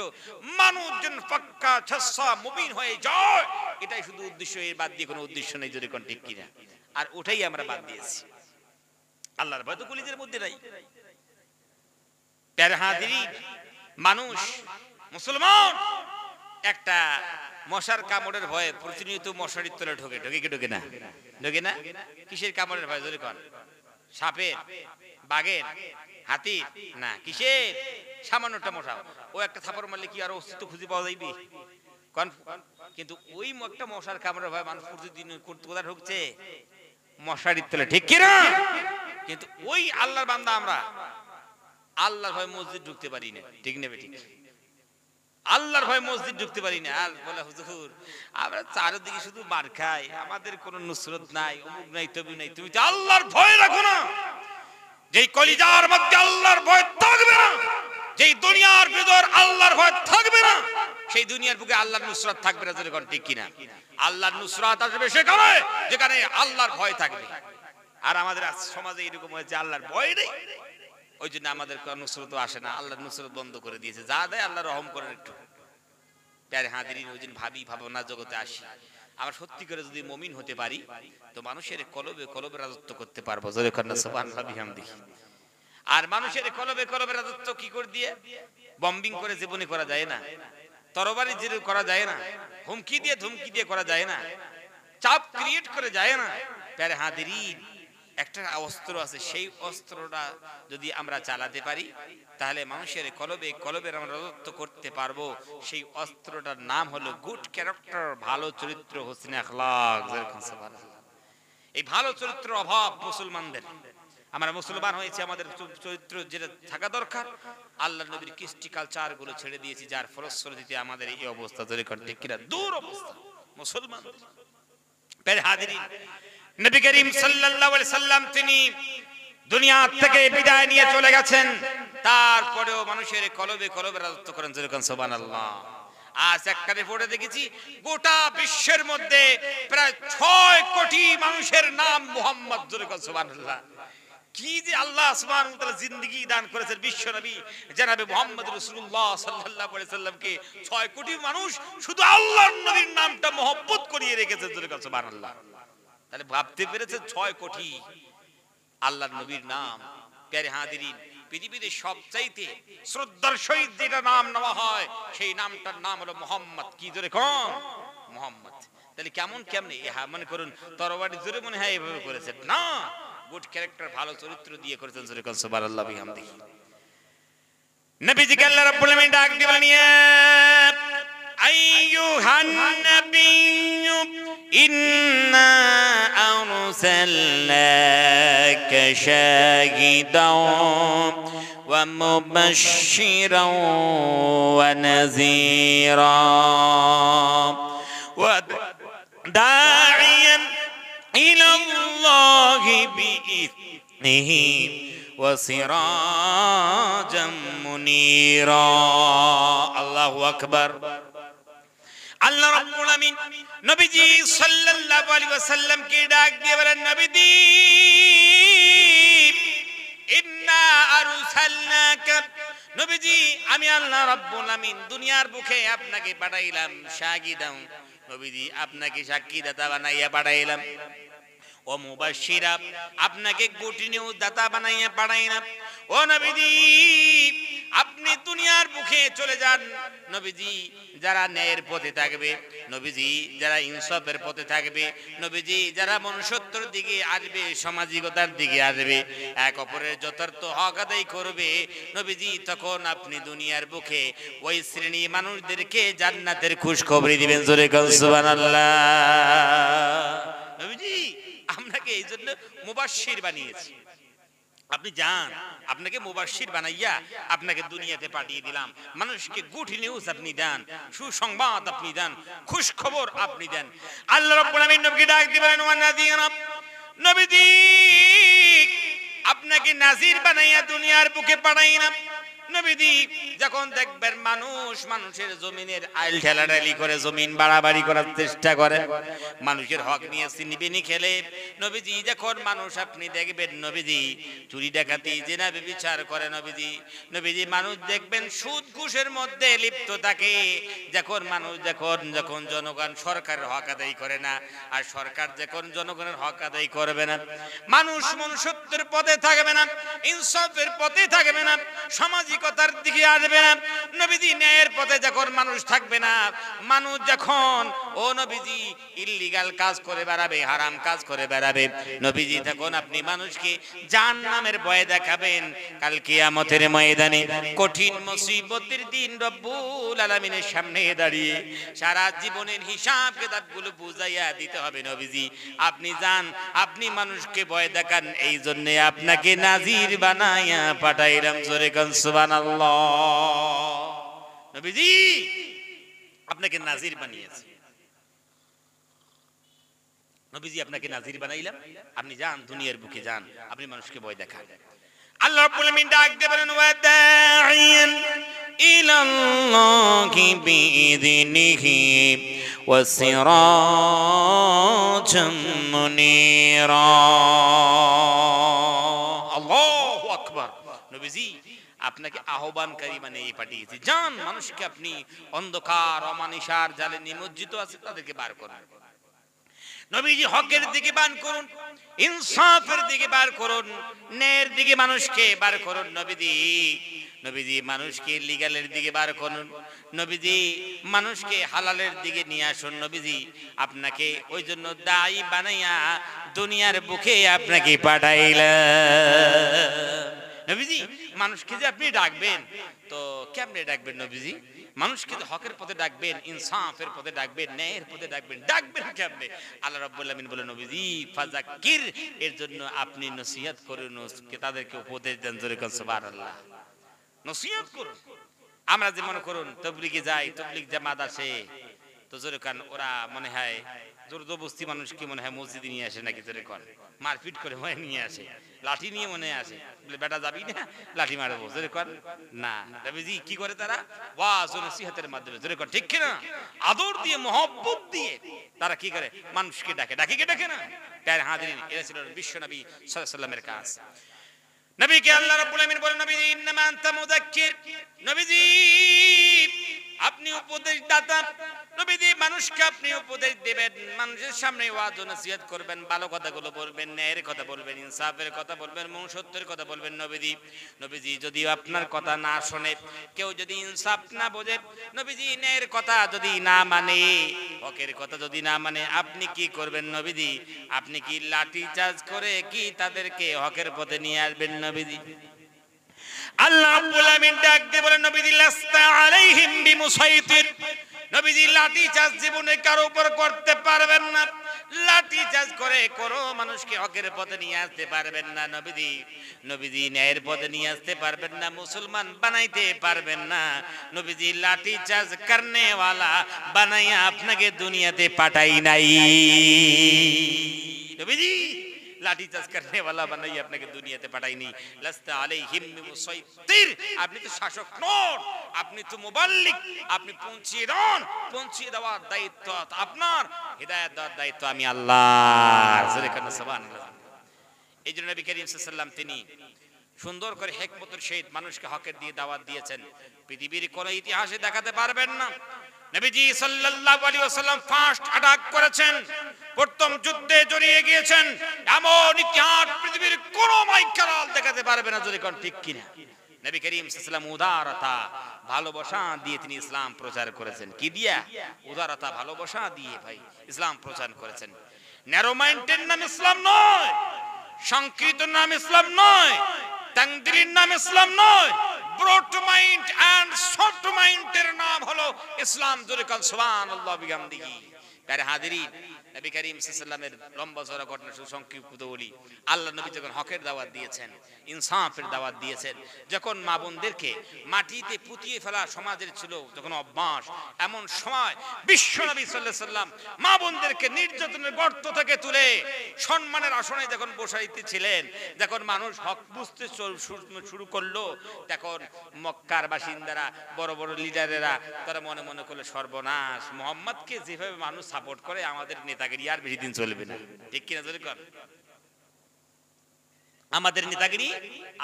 মানুষ যেন পাক্কা ছাসা মুমিন হয়ে যায়, এটাই শুধু উদ্দেশ্য, এর বাদ দিয়ে কোনো উদ্দেশ্য নেই, যদি কোন ঠিক কিনা? আর ওটাই আমরা বাদ দিয়েছি, আল্লাহর ভয় তো কলিজার মধ্যে নাই। প্যারে হাজিরিন, মানুষ মুসলমান একটা মশার কামড়ের ভয়ে প্রতিনিয়ত মশারির তলে ঢোকে, ঢোকে না? কিসের কামড়ের ভয়, জোরে কোন? সাপের, বাঘের, হাতি না, কিসের? সামান্যটা মশা। ও একটা থাপড় মারলে কি আর অস্তিত্ব খুঁজে পাওয়া যাইবে? কিন্তু ওই একটা মশার কামড়ে ভয় মানুষ প্রতিদিন কোথায় ঢুকছে? মশারির তলে, ঠিক কিনা? কিন্তু ওই আল্লাহর বান্দা আমরা আল্লাহর ভয় মসজিদ ঢুকতে পারি না, ঠিক নেবে ঠিক? আল্লাহর ভয় মসজিদ ঢুকতে পারি না। আর বলে হুজুর আমরা চারিদিকে শুধু মার খাই, আমাদের কোনো নুসরত নাই, অমুক নাই, তবু নাই। তুমি তো আল্লাহর ভয় রাখো না। যেই কলিজার মধ্যে আল্লাহর ভয় থাকবে না, যেই দুনিয়ার ভিতর আল্লাহর ভয় থাকবে না, সেই দুনিয়ার বুকে আল্লাহর নুসরত থাকবে না, যেরকম ঠিক কিনা? আল্লাহর নুসরত আসবে সেখানে যেখানে আল্লাহর ভয় থাকবে। আর আমাদের সমাজে এরকম হয়েছে, আল্লাহর ভয় নেই, ওই জন্য আমাদের নুসরত আসে না, আল্লাহর নুসরত বন্ধ করে দিয়েছে। যা দেয় আল্লাহ রহম করেন একটু। প্যারে হাজিরিন, ওই দিন ভাবি ভাবনা জগতে আসি, আমরা সত্যি করে যদি মুমিন হতে পারি তো মানুষের কলবে কলবে রাজত্ব করতে পারবো। জোরে কন্যা সুবহানাল্লাহ বিহামদিহি। আর মানুষের কলবে কলবে রাজত্ব কি করে দিয়ে? বম্বিং করে জীবনে করা যায় না, তরবারি জেরে করা যায় না, হুমকি দিয়ে ধুমকি দিয়ে করা যায় না, চাপ ক্রিয়েট করে যায় না। প্যারে হাজিরিন, একটা অস্ত্র আছে, সেই অস্ত্রটা যদি আমরা চালাতে পারি তাহলে মানুষের কলবে কলবের আমরা রাজত্ব করতে পারবো। সেই অস্ত্রটার নাম হলো গুড ক্যারেক্টার, ভালো চরিত্র, হোসনে আখলাক। এই ভালো চরিত্রের অভাব মুসলমানদের। আমরা মুসলমান হয়েছে, আমাদের চরিত্র যেটা থাকা দরকার, আল্লাহর নবীর কৃষ্টি কালচার গুলো ছেড়ে দিয়েছি, যার ফলশ্রুতিতে আমাদের এই অবস্থা। ঠিক কিনা? দূর অবস্থা মুসলমান। প্যারে হাজিরিন, নবী করিম সাল্লাল্লাহু আলাইহি সাল্লাম তিনি দুনিয়া থেকে বিদায় নিয়ে চলে গেছেন, তারপরেও মানুষের কলবে কলবে রাজত্ব করেন। যেরকম সুবহানাল্লাহ। আজ একটা রিপোর্টে দেখেছি গোটা বিশ্বের মধ্যে প্রায় 6 কোটি মানুষের নাম মুহাম্মদ। যেরকম সুবহানাল্লাহ। কি যে আল্লাহ সুবহানাহু ওয়া তাআলা জিন্দেগি দান করেছেন বিশ্ব নবী জনাবে মুহাম্মদ রাসূলুল্লাহ সাল্লাল্লাহু আলাইহি সাল্লামকে। 6 কোটি মানুষ শুধু আল্লাহর নবীর নামটা মহব্বত করিয়ে রেখেছে। যেরকম সুবহানাল্লাহ। তাহলে ভাবতে পেরেছে 6 কোটি আল্লাহর নবীর নাম। প্যারে হাজিরিন, পৃথিবীতে সবচাইতে শ্রদ্ধার সহিত যেটা নাম নেওয়া হয় সেই নামটার নাম হলো মুহাম্মদ। কি জোরে কোন? মুহাম্মদ। তাহলে কেমনে মনে করুন তরবারি জোরে মনে হয় এভাবে করেছেন না, গুড ক্যারেক্টার, ভালো চরিত্র দিয়ে করেছেন। জোরে কোন সুবহানাল্লাহ বিহামদিহি। নবীজিকে আল্লাহ রাব্বুল আলামিন ডাক দিয়ে বলেন, ইয়া আইয়ুহান নাবিয়্যু ইন্না আরসালনাকা শাহিদান ওয়া মুবাশশিরান ওয়া নাযীরা ওয়া দা'iয়ান ইলাল্লাহি বিইذনিহি ওয়া সিরাজাম মুনীরা। আল্লাহু আকবার। আল্লাহ রাব্বুল আমিন নবীজি সাল্লাল্লাহু আলাইহি ওয়াসাল্লাম কে ডাক দিয়ে বলেন, নবীজি ইন্না আরসালনাকা, নবীজি আমি আল্লাহ রাব্বুল আমিন দুনিয়ার বুকে আপনাকে পাঠাইলাম শাহিদান, নবীজি আপনাকে সাক্ষীদাতা বানাইয়া পাঠাইলাম, ও মুবাশশিরা, আপনাকে গুড নিউজ দাতা বানাইয়া পাঠাইলাম। ও নবীজি আপনি দুনিয়ার বুকে চলে যান, নবীজি যারা ন্যায়ের পথে থাকবে, নবীজি যারা ইনসাফের পথে থাকবে, নবীজি যারা মনুষ্যত্বের দিকে আসবে, সামাজিকতার দিকে আসবে, এক অপরের যথার্থ হক আদায় করবে, নবীজি তখন আপনি দুনিয়ার বুকে ওই শ্রেণী মানুষদেরকে জান্নাতের খুশখবরি দিবেন। জোরে বল সুবহানাল্লাহ। নবীজি আপনাকে এই জন্য মুবাশশির বানিয়েছি। আপনি যান, আপনাকে মুবাশশির বানাইয়া আপনাকে দুনিয়াতে পাঠিয়ে দিলাম। মানুষকে গুড নিউজ আপনি দেন, সুসংবাদ আপনি দেন, খুশ খবর আপনি দেন। আল্লাহ রাব্বুল আমিন নবীকে ডাক দিবেন, ওয়া নাযীরা, নবীজি আপনাকে নাযীর বানাইয়া দুনিয়ার বুকে পাঠাইলাম। নবীজি যখন দেখবেন মানুষের জমিনের আইল ঠেলাঠালি করে, জমিন বাড়াবাড়ি করার চেষ্টা করে, মানুষের হক নিয়ে সিনিবিনি খেলে, নবীজি যখন মানুষ আপনি দেখবেন নবীজি চুরি ডাকাতি জিনা ব্যভিচার করে, নবীজি মানুষ দেখবেন সুদ ঘুষের মধ্যে লিপ্ত থাকে, যখন মানুষ যখন জনগণ সরকারের হক আদায় করে না, আর সরকার যখন জনগণের হক আদায় করবে না, মানুষ মনুষ্যত্বের পথে থাকবে না, ইনসাফের পথে থাকবে না, সামাজিক সামাজিকতার দিকে আসবে না। নবীজি ন্যায়ের পথে যখন মানুষ থাকবে না, মানুষ যখন ও নবীজি ইল্লিগাল কাজ করে বেড়াবে, হারাম কাজ করে বেড়াবে, নবীজি তখন আপনি মানুষকে জাহান্নামের ভয় দেখাবেন। কাল কিয়ামতের ময়দানে কঠিন মুসিবতের দিন রব্বুল আলামিনের সামনে দাঁড়িয়ে সারা জীবনের হিসাব কিতাবগুলো বুঝাইয়া দিতে হবে। নবীজি আপনি যান, আপনি মানুষকে ভয় দেখান, এই জন্য আপনাকে নাজির বানাইয়া পাঠাইলাম। জোরে কোন সুবহানাল্লাহ। নবীজি আপনাকে নাজির বানিয়েছে, নবীজি আপনাকে নাজির বানাইলাম, আপনি যান দুনিয়ার বুকে যান, আপনি মানুষকে ভয় দেখান। আল্লাহ রাব্বুল আলামিন ডাক দিয়ে বলেন ওয়া দাঈয়ান ইলাল্লাহি বিইযনিহি ওয়া সিরাজাম মুনীরা। আল্লাহু আকবার। নবীজি আপনাকে আহ্বানকারী বানিয়ে পাঠিয়েছি, যান মানুষকে আপনি অন্ধকার অমানিসার জালে নিমজ্জিত আছে তাদেরকে বার করুন। নবীজি হকের দিকে বার করুন, ইনসাফের দিকে বার করুন, ন্যায়ের দিকে মানুষকে বার করুন। নবীজি মানুষকে লিগ্যালের দিকে বার করুন। নবীজি মানুষকে হালালের দিকে নিয়ে আসুন। নবীজি আপনাকে ওই জন্য দায়ী বানাইয়া দুনিয়ার বুকে আপনাকে পাঠাইলেন। নবীজি মানুষকে যে আপনি ডাকবেন, তো কেমনে ডাকবেন? নবীজি মানুষকে হকের পথে ডাকবেন, ইনসাফের পথে ডাকবেন, ন্যায়ের পথে ডাকবেন। ডাকবেন কেমনে? আল্লাহ রাব্বুল আলামিন বলেন নবীজি ফাযাক্কির, এর জন্য আপনি নসিহত করুন, তাদেরকে উপদেশ দেন। জোরে কোন সুবহানাল্লাহ। নসিহত করুন। আমরা যে মনে করুন তাবলীগে যাই, তাবলীগ জামাত আসে, তো জোরে কোন ওরা মনে হয় জোরদবস্তি মানুষকে মনে হয় মসজিদে নিয়ে আসে নাকি, জোরে কোন মারপিট করে মনে নিয়ে আসে, লাঠি নিয়ে মনে আসে, বলে বেটা যাবি না, লাঠি মারবো। জোরে কোন না, নবীজি কি করে? তারা ওয়াজ ও নসিহতের মাধ্যমে, জোরে কোন ঠিক কিনা, আদর দিয়ে মহব্বত দিয়ে তারা কি করে? মানুষকে ডাকে। ডাকে না? প্যার হাজিরিন, এটা ছিল বিশ্ব নবী সাল্লাল্লাহু আলাইহি ওয়াসাল্লামের কাজ। নবীকে আল্লাহ রাব্বুল আলামিন বলেন নবীজি ইন্নামা আনতা মুযাক্কির, নবীজি আপনি উপদেশদাতা। নবীজি মানুষকে আপনি উপদেশ দিবেন, মানুষের সামনে ওয়াজ ও নসিহত করবেন, ভালো কথাগুলো বলবেন, ন্যায়ের কথা বলবেন, ইনসাফের কথা বলবেন, মনুষ্যত্বের কথা বলবেন। নবীজি যদি আপনার কথা না শুনে, কেউ যদি ইনসাফ না বোঝে, নবীজি ন্যায়ের কথা যদি না মানে, হকের কথা যদি না মানে, আপনি কি করবেন? নবীজি আপনি কি লাঠি চার্জ করে কি তাদেরকে হকের পথে নিয়ে আসবেন? নবীজি আল্লাহ রাব্বুল আলামিন ডাক দিয়ে বলেন নবীজি লাস্তা আলাইহিম বিমুসাইতির, নবীজি লাঠি চার্জ জীবনে কারো উপর করতে পারবেন না। লাঠি চার্জ করে কোনো মানুষকে হকের পথে নিয়ে আসতে পারবেন না। নবীজি ন্যায়ের পথে নিয়ে আসতে পারবেন না, মুসলমান বানাইতে পারবেন না। নবীজি লাঠি চার্জ করনে ওয়ালা বানাইয়া আপনাকে দুনিয়াতে পাঠাই নাই। নবীজি লাঠি চার্জ করনে ওয়ালা বানাইয়া আপনাকে দুনিয়াতে পাঠাইনি। লাস্তা আলাইহিম বিমুসাইতির, আপনি তো শাসক নন, আপনি তো মুবাল্লিগ, আপনি পৌঁছিয়ে দেওয়ার দায়িত্ব আপনার, হিদায়াত দেওয়ার দায়িত্ব আমি আল্লাহর। জোরে কান্না সুবহানাল্লাহ। এই জন্য নবী করিম সাল্লাল্লাহু আলাইহি ওয়াসাল্লাম তিনি সুন্দর করে হিকমতের সহিত মানুষকে হকের দিয়ে দাওয়াত দিয়েছেন। পৃথিবীর কোন ইতিহাসে দেখাতে পারবেন না নবীজি সাল্লাল্লাহু আলাইহি ওয়াসাল্লাম ফার্স্ট অ্যাটাক করেছেন, প্রথম যুদ্ধে জড়িয়ে গিয়েছেন। এমন ইতিহাস পৃথিবীর কোন মাইকেল দেখাতে পারবে না। জোরে কোন ঠিক কিনা? নবী করিম সাল্লাল্লাহু আলাইহি ওয়াসাল্লাম উদারতা ভালোবাসা দিয়ে তিনি ইসলাম প্রচার করেছেন। কি দিয়া? উদারতা ভালোবাসা দিয়ে ভাই ইসলাম প্রচার করেছেন। ন্যারো মাইন্ডের নাম ইসলাম নয়, সংকীর্ণ নাম ইসলাম নয়, তাংদিরির নাম ইসলাম নয়, ব্রড মাইন্ড এন্ড শর্ট মাইন্ডের নাম হলো ইসলাম। জোরে কাল সুবহানাল্লাহ বিহামদিহি। প্যারে হাজিরিন, নবী করিম সাল্লাল্লাহু আলাইহি ওয়াসাল্লামের লম্বা চড়া ঘটনা সুসংক্ষিপ্ত বলি। আল্লাহ নবী যখন হকের দাওয়াত দিয়েছেন, ইনসাফের দাওয়াত দিয়েছেন, যখন মা বোনদেরকে মাটিতে পুঁতিয়ে ফেলা সমাজের ছিল যখন অভ্যাস, এমন সময় বিশ্ব নবী সাল্লাল্লাহু আলাইহি ওয়াসাল্লাম মা বোনদেরকে নির্যাতনের গর্ত থেকে তুলে সম্মানের আসনে যখন বসাইতেছিলেন, যখন মানুষ হক বুঝতে শুরু করলো, তখন মক্কার বাসিন্দারা, বড় বড় লিডারেরা তারা মনে মনে করলো সর্বনাশ, মুহাম্মদকে যেভাবে মানুষ সাপোর্ট করে আমাদের নেতাগিরি আর বেশি দিন চলবে না। ঠিক কিনা? জোরে কর, আমাদের নেতাগিরি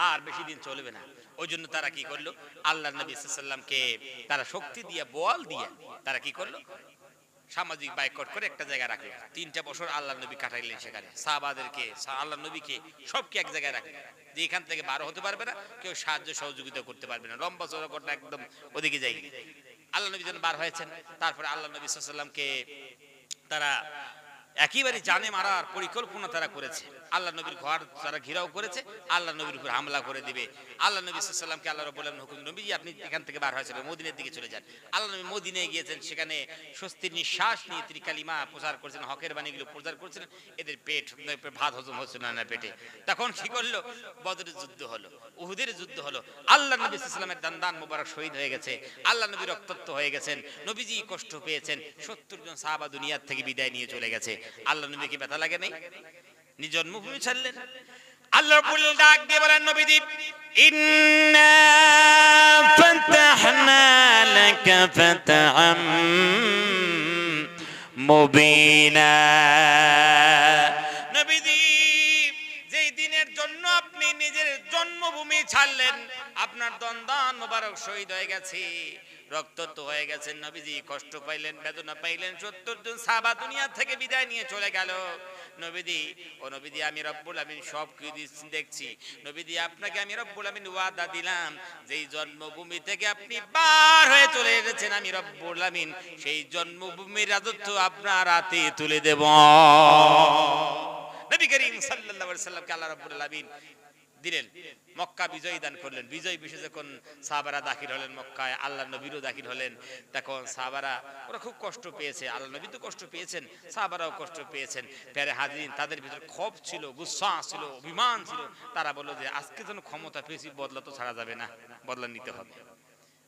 আর বেশি দিন চলবে না। ওই জন্য তারা কি করলো? আল্লাহ নবী সাল্লাল্লাহু আলাইহি ওয়াসাল্লামকে তারা শক্তি দিয়ে, বল দিয়ে তারা কি করলো? সামাজিক বাইকট করে একটা জায়গায় রাখলেন। 3টা বছর আল্লাহ নবী কাটাইলেন সেখানে। সাহাবাদেরকে, আল্লাহ নবীকে সবকে এক জায়গায় রাখলেন, যে এখান থেকে বার হতে পারবে না, কেউ সাহায্য সহযোগিতা করতে পারবে না। লম্বা চওড়া ঘটনা, একদম ওদিকে যাই। আল্লাহ নবী যখন বার হয়েছেন, তারপরে আল্লাহ নবী সাল্লাল্লাহু আলাইহি ওয়াসাল্লামকে তারা একেবারে জানে মারার পরিকল্পনা তারা করেছে। আল্লাহ নবীর ঘর তারা ঘেরাও করেছে, আল্লাহ নবীর উপর হামলা করে দিবে। আল্লাহ নবী সাল্লাল্লাহু আলাইহি ওয়াসাল্লামকে আল্লাহ রাব্বুল আলামিন হুকুম, নবী আপনি এখান থেকে বার হয়েছেন, মদিনার দিকে চলে যান। আল্লাহ নবী মদিনায় গিয়েছেন, সেখানে স্বস্তির নিঃশ্বাস নিয়ে তিনি কালিমা প্রচার করেছেন, হকের বাণীগুলো প্রচার করেছেন। এদের পেট ভাত হজম হচ্ছে না পেটে। তখন কি করলো? বদরের যুদ্ধ হলো, উহুদের যুদ্ধ হলো। আল্লাহ নবী সাল্লাল্লাহু আলাইহি ওয়াসাল্লামের দান মোবারক শহীদ হয়ে গেছে, আল্লাহ নবী রক্তাক্ত হয়ে গেছেন, নবীজি কষ্ট পেয়েছেন। 70 জন সাহাবা দুনিয়ার থেকে বিদায় নিয়ে চলে গেছে। আল্লাহ নবী কি ব্যথা লাগে নাই? নিজ জন্মভূমি ছাড়লেন। আল্লাহ রাব্বুল ডাক দিয়ে বলেন, নবীজি ইন্না ফাতাহনা লাকা ফাতহাম মুবিনা। নবীজি যেই দিনের জন্য আপনি নিজের জন্মভূমি ছাড়লেন, আপনার দন্দান মোবারক শহীদ হয়ে গেছে, রক্তাক্ত হয়ে গেছেন, নবীজি কষ্ট পাইলেন, বেদনা পাইলেন। 70 জন সাহাবা দুনিয়া থেকে বিদায় নিয়ে চলে গেল। নবীজি, ও নবীজি, আমি রব্বুল আমিন সব কিছু দেখছি। নবীজি, আপনাকে আমি রব্বুল আমিন ওয়াদা দিলাম, যেই জন্মভূমি থেকে আপনি বার হয়ে চলে এসেছেন, আমি রব্বুল আমিন সেই জন্মভূমির রাজত্ব আপনার হাতে তুলে দেব। নবী করিম সাল্লাল্লাহু আলাইহি ওয়াসাল্লামকে আল্লাহ রাব্বুল আমিন দিলেন, মক্কা বিজয় দান করলেন। বিজয় বিশেষ যখন সাহাবারা দাখিল হলেন মক্কায়, আল্লাহ নবীরও দাখিল হলেন, তখন সাহাবারা ওরা খুব কষ্ট পেয়েছে। আল্লাহ নবী তো কষ্ট পেয়েছেন, সাহাবারাও কষ্ট পেয়েছেন। প্যারে হাজিরিন, তাদের ভিতরে ক্ষোভ ছিল, গুসা ছিল, অভিমান ছিল। তারা বলল যে আজকে যেন ক্ষমতা পেয়েছি, বদলা তো ছাড়া যাবে না, বদলা নিতে হবে,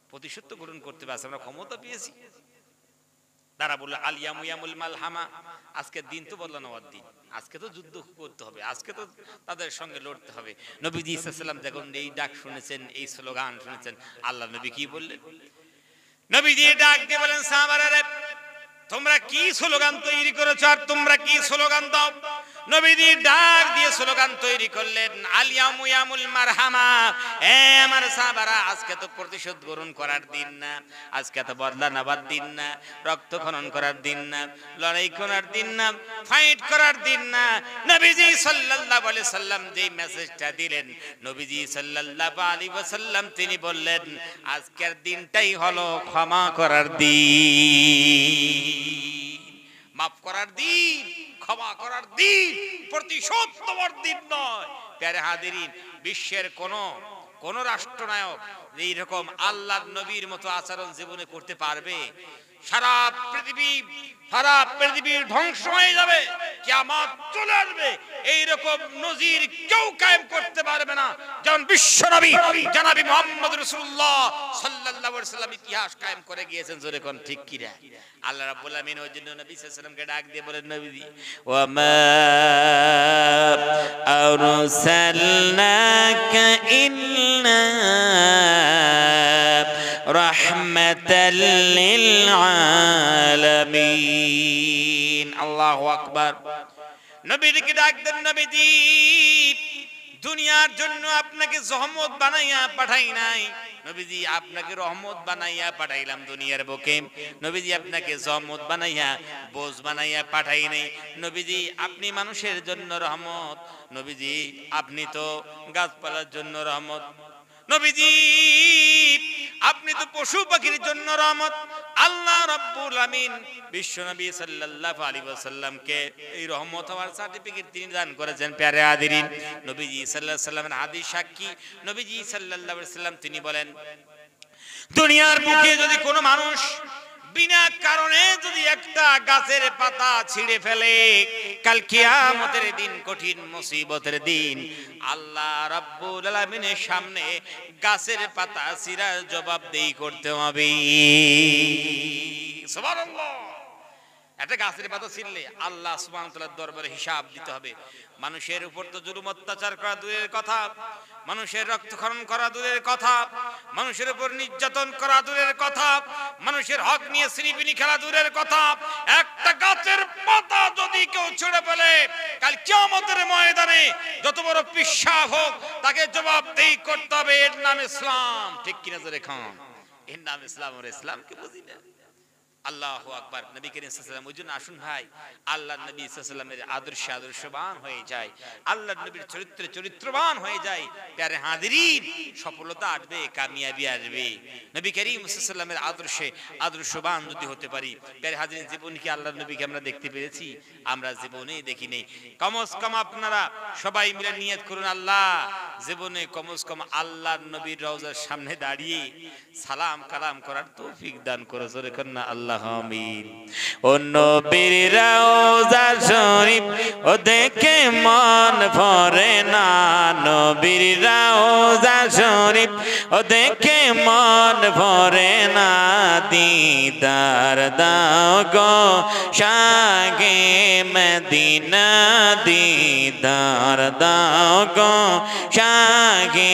প্রতিশোধ তো গ্রহণ করতে হবে, আমরা ক্ষমতা পেয়েছি। তারা বলল আল ইয়ামু ইয়ামুল মালহামা, আজকের দিন তো বদলা নেওয়ার দিন, আজকে তো যুদ্ধ করতে হবে, আজকে তো তাদের সঙ্গে লড়তে হবে। নবীজি সাল্লাল্লাহু আলাইহি ওয়াসাল্লাম যখন এই ডাক শুনেছেন, এই স্লোগান শুনেছেন, আল্লাহ নবী কি বললেন? নবীজি ডাক দিয়ে বলেন, সাহাবারা রে, তোমরা কি স্লোগান তৈরি করেছো আর তোমরা কি স্লোগান দাও? নবীজি ডাক দিয়ে স্লোগান তৈরি করলেন, আল ইয়ামু ইয়ামুল মারহামা। এ আমার সাহাবারা, আজকে তো প্রতিশোধ গ্রহণ করার দিন না, আজকে তো বদলা নেবার দিন না, রক্ত খনন করার দিন না, লড়াই করার দিন না, ফাইট করার দিন না। নবীজি সাল্লাল্লাহু আলাইহি সাল্লাম যেই মেসেজটা দিলেন, নবীজি সাল্লাল্লাহু আলাইহি ওয়াসাল্লাম তিনি বললেন, আজকের দিনটাই হলো ক্ষমা করার দিন, মাফ করার দিন, ক্ষমা করার দিন, প্রতিশোধ নেওয়ার দিন নয়। প্যারে হাজিরিন, বিশ্বের কোন রাষ্ট্রনায়ক এইরকম আল্লাহর নবীর মতো আচরণ জীবনে করতে পারবে? সারা পৃথিবীর ধ্বংস হয়ে যাবে, কিয়ামত চলে আসবে, এইরকম নজির কেউ কায়েম করতে পারবে না। যেমন বিশ্ব নবী জনাবি মুহাম্মদ রাসূলুল্লাহ সাল্লাল্লাহু আলাইহি ওয়াসাল্লাম ইতিহাস কায়েম করে গিয়েছেন। জোরে কোন ঠিক কি না? আল্লাহ রাব্বুল আমিন ওই জন্য নবী সাল্লাল্লাহু আলাইহি ওয়াসাল্লামকে ডাক দিয়ে বলেন, নবীজি ওয়া মা আরসালনাকা ইল্লা রাহমাতাল লিল আলামিন। আল্লাহু আকবার। নবীকে ডাক দেন, নবীজি দুনিয়ার জন্য আপনাকে রহমত বানাইয়া পাঠাই নাই, নবীজি আপনাকে রহমত বানাইয়া পাঠাইলাম দুনিয়ার বুকে। নবীজি আপনাকে রহমত বানাইয়া বোঝ বানাইয়া পাঠাই নাই। নবীজি আপনি মানুষের জন্য রহমত, নবীজি আপনি তো গাছপালার জন্য রহমত, নবীজি আপনি তো পশু পাখির জন্য রহমত। আল্লাহ রাব্বুল আমিন বিশ্ব নবী সাল্লাল্লাহু আলাইহি ওয়াসাল্লামকে এই রহমত হওয়ার সার্টিফিকেট তিনি দান করেছেন। প্যারে হাজিরিন, নবীজি সাল্লাল্লাহু আলাইহি ওয়াসাল্লামের হাদিস সাক্ষী, নবীজি সাল্লাল্লাহু আলাইহি ওয়াসাল্লাম তিনি বলেন, দুনিয়ার বুকে যদি কোনো মানুষ বিনা কারণে যদি একটা গাছের পাতা ছিঁড়ে ফেলে, কাল কিয়ামতের দিন, কঠিন মুসিবতের দিন, আল্লাহ রাব্বুল আলামিনের সামনে গাছের পাতা ছিঁড়ার জবাবদেহি করতে হবে। সুবহানাল্লাহ। একটা গাছের পাতা ছিঁড়লে আল্লাহ সুবহানাহু ওয়া তাআলার দরবারে হিসাব দিতে হবে। মানুষের উপর তো জুলুম অত্যাচার করা দূরের কথা, মানুষের রক্তক্ষরণ করা দূরের কথা, মানুষের উপর নির্যাতন করা দূরের কথা, মানুষের হক নিয়ে সিনিবিনি খেলা দূরের কথা, একটা গাছের পাতা যদি কেউ ছিঁড়ে ফেলে, কাল কিয়ামতের ময়দানে যত বড় পিশাব হোক তাকে জবাবদেহি করতে হবে। এর নাম ইসলাম। ঠিক কিনা জোরে খান? এর নাম ইসলাম। আর ইসলামকে বুঝি না, আল্লাহু আকবার। নবী করিম সাল্লাল্লাহু আলাইহি ওয়াসাল্লাম, ওইজন্য আসুন ভাই আল্লাহর নবী সাল্লাল্লাহু আলাইহি ওয়াসাল্লামের আদর্শে আদর্শবান হয়ে যায়, আল্লাহর নবীর চরিত্রে চরিত্রবান হয়ে যায়। প্যারে হাজিরিন, সফলতা আসবে, কামিয়াবি আসবে। নবী করিম সাল্লাল্লাহু আলাইহি ওয়াসাল্লামের আদর্শে আদর্শবান যদি হতে পারি। প্যারে হাজিরিন, জীবনে কি আল্লাহর নবীকে আমরা দেখতে পেরেছি? আমরা জীবনেই দেখি নেই। কমস কম আপনারা সবাই মিলে নিয়ত করুন, আল্লাহ জীবনে কমস কম আল্লাহর নবীর রওজার সামনে দাঁড়িয়ে সালাম কালাম করার তৌফিক দান করো। জোরে কর না আল্লাহ আমিন। ও নবীর রওজা শরীফ ও দেখে মন ভরে না, নবীর রওজা শরীফ ও দেখে মন ভরে না, দিদার দাও গো শাহে মদিনা, দিদার দাও গো শাহে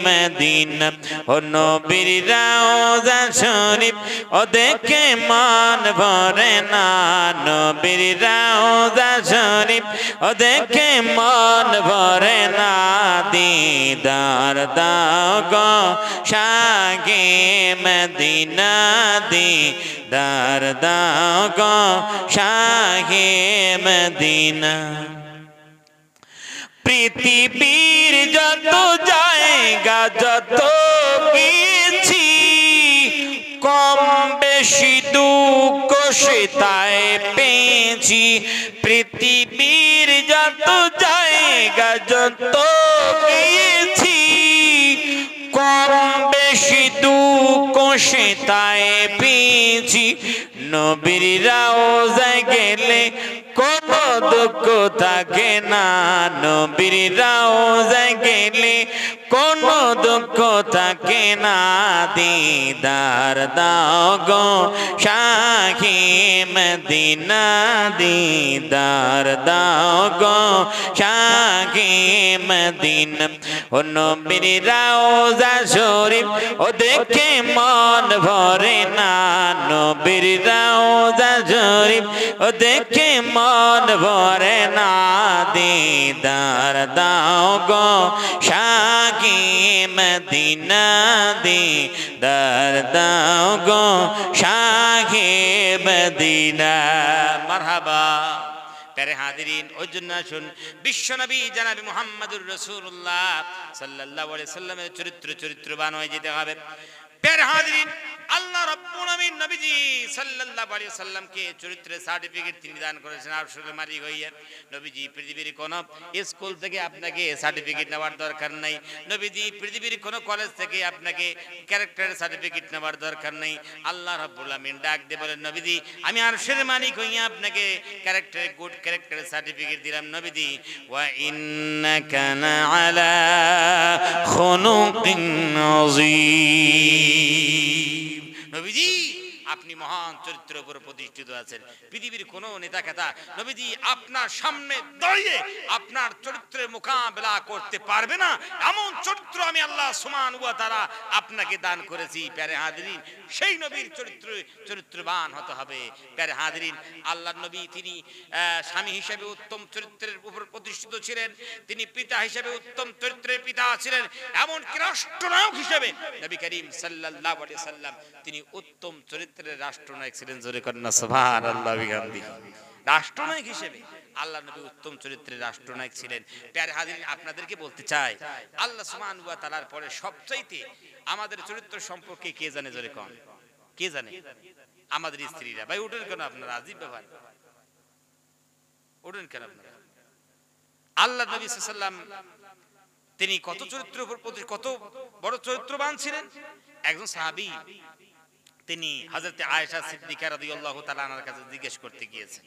মদিনা। ও নবীর রওজা শরীফ ও দেখে মন ভরে না, নবীর রওজা শরীফ ও দেখে মন ভরে না, দিদার দাও গো শাহে মদিনা, দিদার দাও গো শাহে মদিনা। পৃথিবীর যত জায়গা যত গেছি, কম বেশি দুঃখ সেটাই পেয়েছি। পৃথিবীর যত জায়গা যত গেছি, কম বেশি দুঃখ সেটাই পেয়েছি। নবীর রওজায় গেলে কোনো দুঃখ থাকে না, নবীর রওজায় গেলে কোনো দুঃখ থাকে না, দিদার দাও গো শাহে মদিনা, দিদার দাও গো শাহে মদিনা। ও নবীর রওজা শরীফ ও দেখে মন ভরে না, নবীর রওজা শরীফ ও দেখে মন ভরে না, দিদার দাও গো শাহে মদিনা, দিদার দাও গো শাহে মদিনা। মারহাবা। প্যারে হাজিরিন, ওই জন্য আসুন বিশ্বনবী জনাবি মুহাম্মদুর রাসূলুল্লাহ সাল্লাল্লাহু আলাইহি সাল্লামের চরিত্রবান হয়ে যেতে হবে। প্যারে হাজিরিন, আল্লাহ রাব্বুল আমিন নবীজি সাল্লাল্লাহু আলাইহি সাল্লামকে চরিত্রের সার্টিফিকেট তিনি দান করেছেন আরশের মালিক হইয়া। নবীজি পৃথিবীর কোন স্কুল থেকে আপনাকে সার্টিফিকেট নেওয়ার দরকার নাই, নবীজি পৃথিবীর কোন কলেজ থেকে আপনাকে ক্যারেক্টারের সার্টিফিকেট নেওয়ার দরকার নাই। আল্লাহ রাব্বুল আমিন ডাক দিয়ে বলেন, নবীজি আমি আরশের মালিক হইয়া আপনাকে ক্যারেক্টারে গুড ক্যারেক্টারের সার্টিফিকেট দিলাম। নবীজি ওয়া ইন্নাকা আলা খুলুকিন আযীম, নবীজি আপনি মহান চরিত্রের উপর প্রতিষ্ঠিত আছেন। পৃথিবীর কোন নেতা খেতা নবীজি আপনার সামনে দাঁড়িয়ে আপনার চরিত্রের মোকাবেলা করতে পারবে না, এমন চরিত্র আমি আল্লাহ সুবহানাহু ওয়া তাআলা আপনাকে দান করেছি। প্যারে হাজিরিন, সেই নবীর চরিত্রবান হতে হবে। প্যারে হাজিরিন, আল্লাহর নবী তিনি স্বামী হিসেবে উত্তম চরিত্রের উপর প্রতিষ্ঠিত ছিলেন, তিনি পিতা হিসেবে উত্তম চরিত্রের পিতা ছিলেন, এমনকি রাষ্ট্রনায়ক হিসেবে নবী করিম সাল্লাল্লাহু আলাইহি সাল্লাম তিনি উত্তম চরিত্রের রাষ্ট্রনায়ক ছিলেন। জোরে করেন না সুবহানাল্লাহ বিহামদিহি। রাষ্ট্রনায়ক হিসেবে আল্লাহ নবী উত্তম চরিত্রের রাষ্ট্রনায়ক ছিলেন। প্যারে হাজিরিন, আপনাদেরকে বলতে চাই আল্লাহ সুবহানাহু ওয়া তাআলার পরে সবচাইতে আমাদের চরিত্র সম্পর্কে কে জানে? জোরে কোন, কে জানে? আমাদের স্ত্রীরা। ভাই উঠেন কেন আপনারা? আজীব ব্যাপার, উঠেন কেন আপনারা? আল্লাহ নবী সাল্লাল্লাহু আলাইহি সাল্লাম তিনি কত চরিত্রের উপর কত বড় চরিত্রবান ছিলেন। একজন সাহাবী তিনি হযরত আয়েশা সিদ্দিকা রাদিয়াল্লাহু তাআলা আনহার কাছে জিজ্ঞেস করতে গিয়েছেন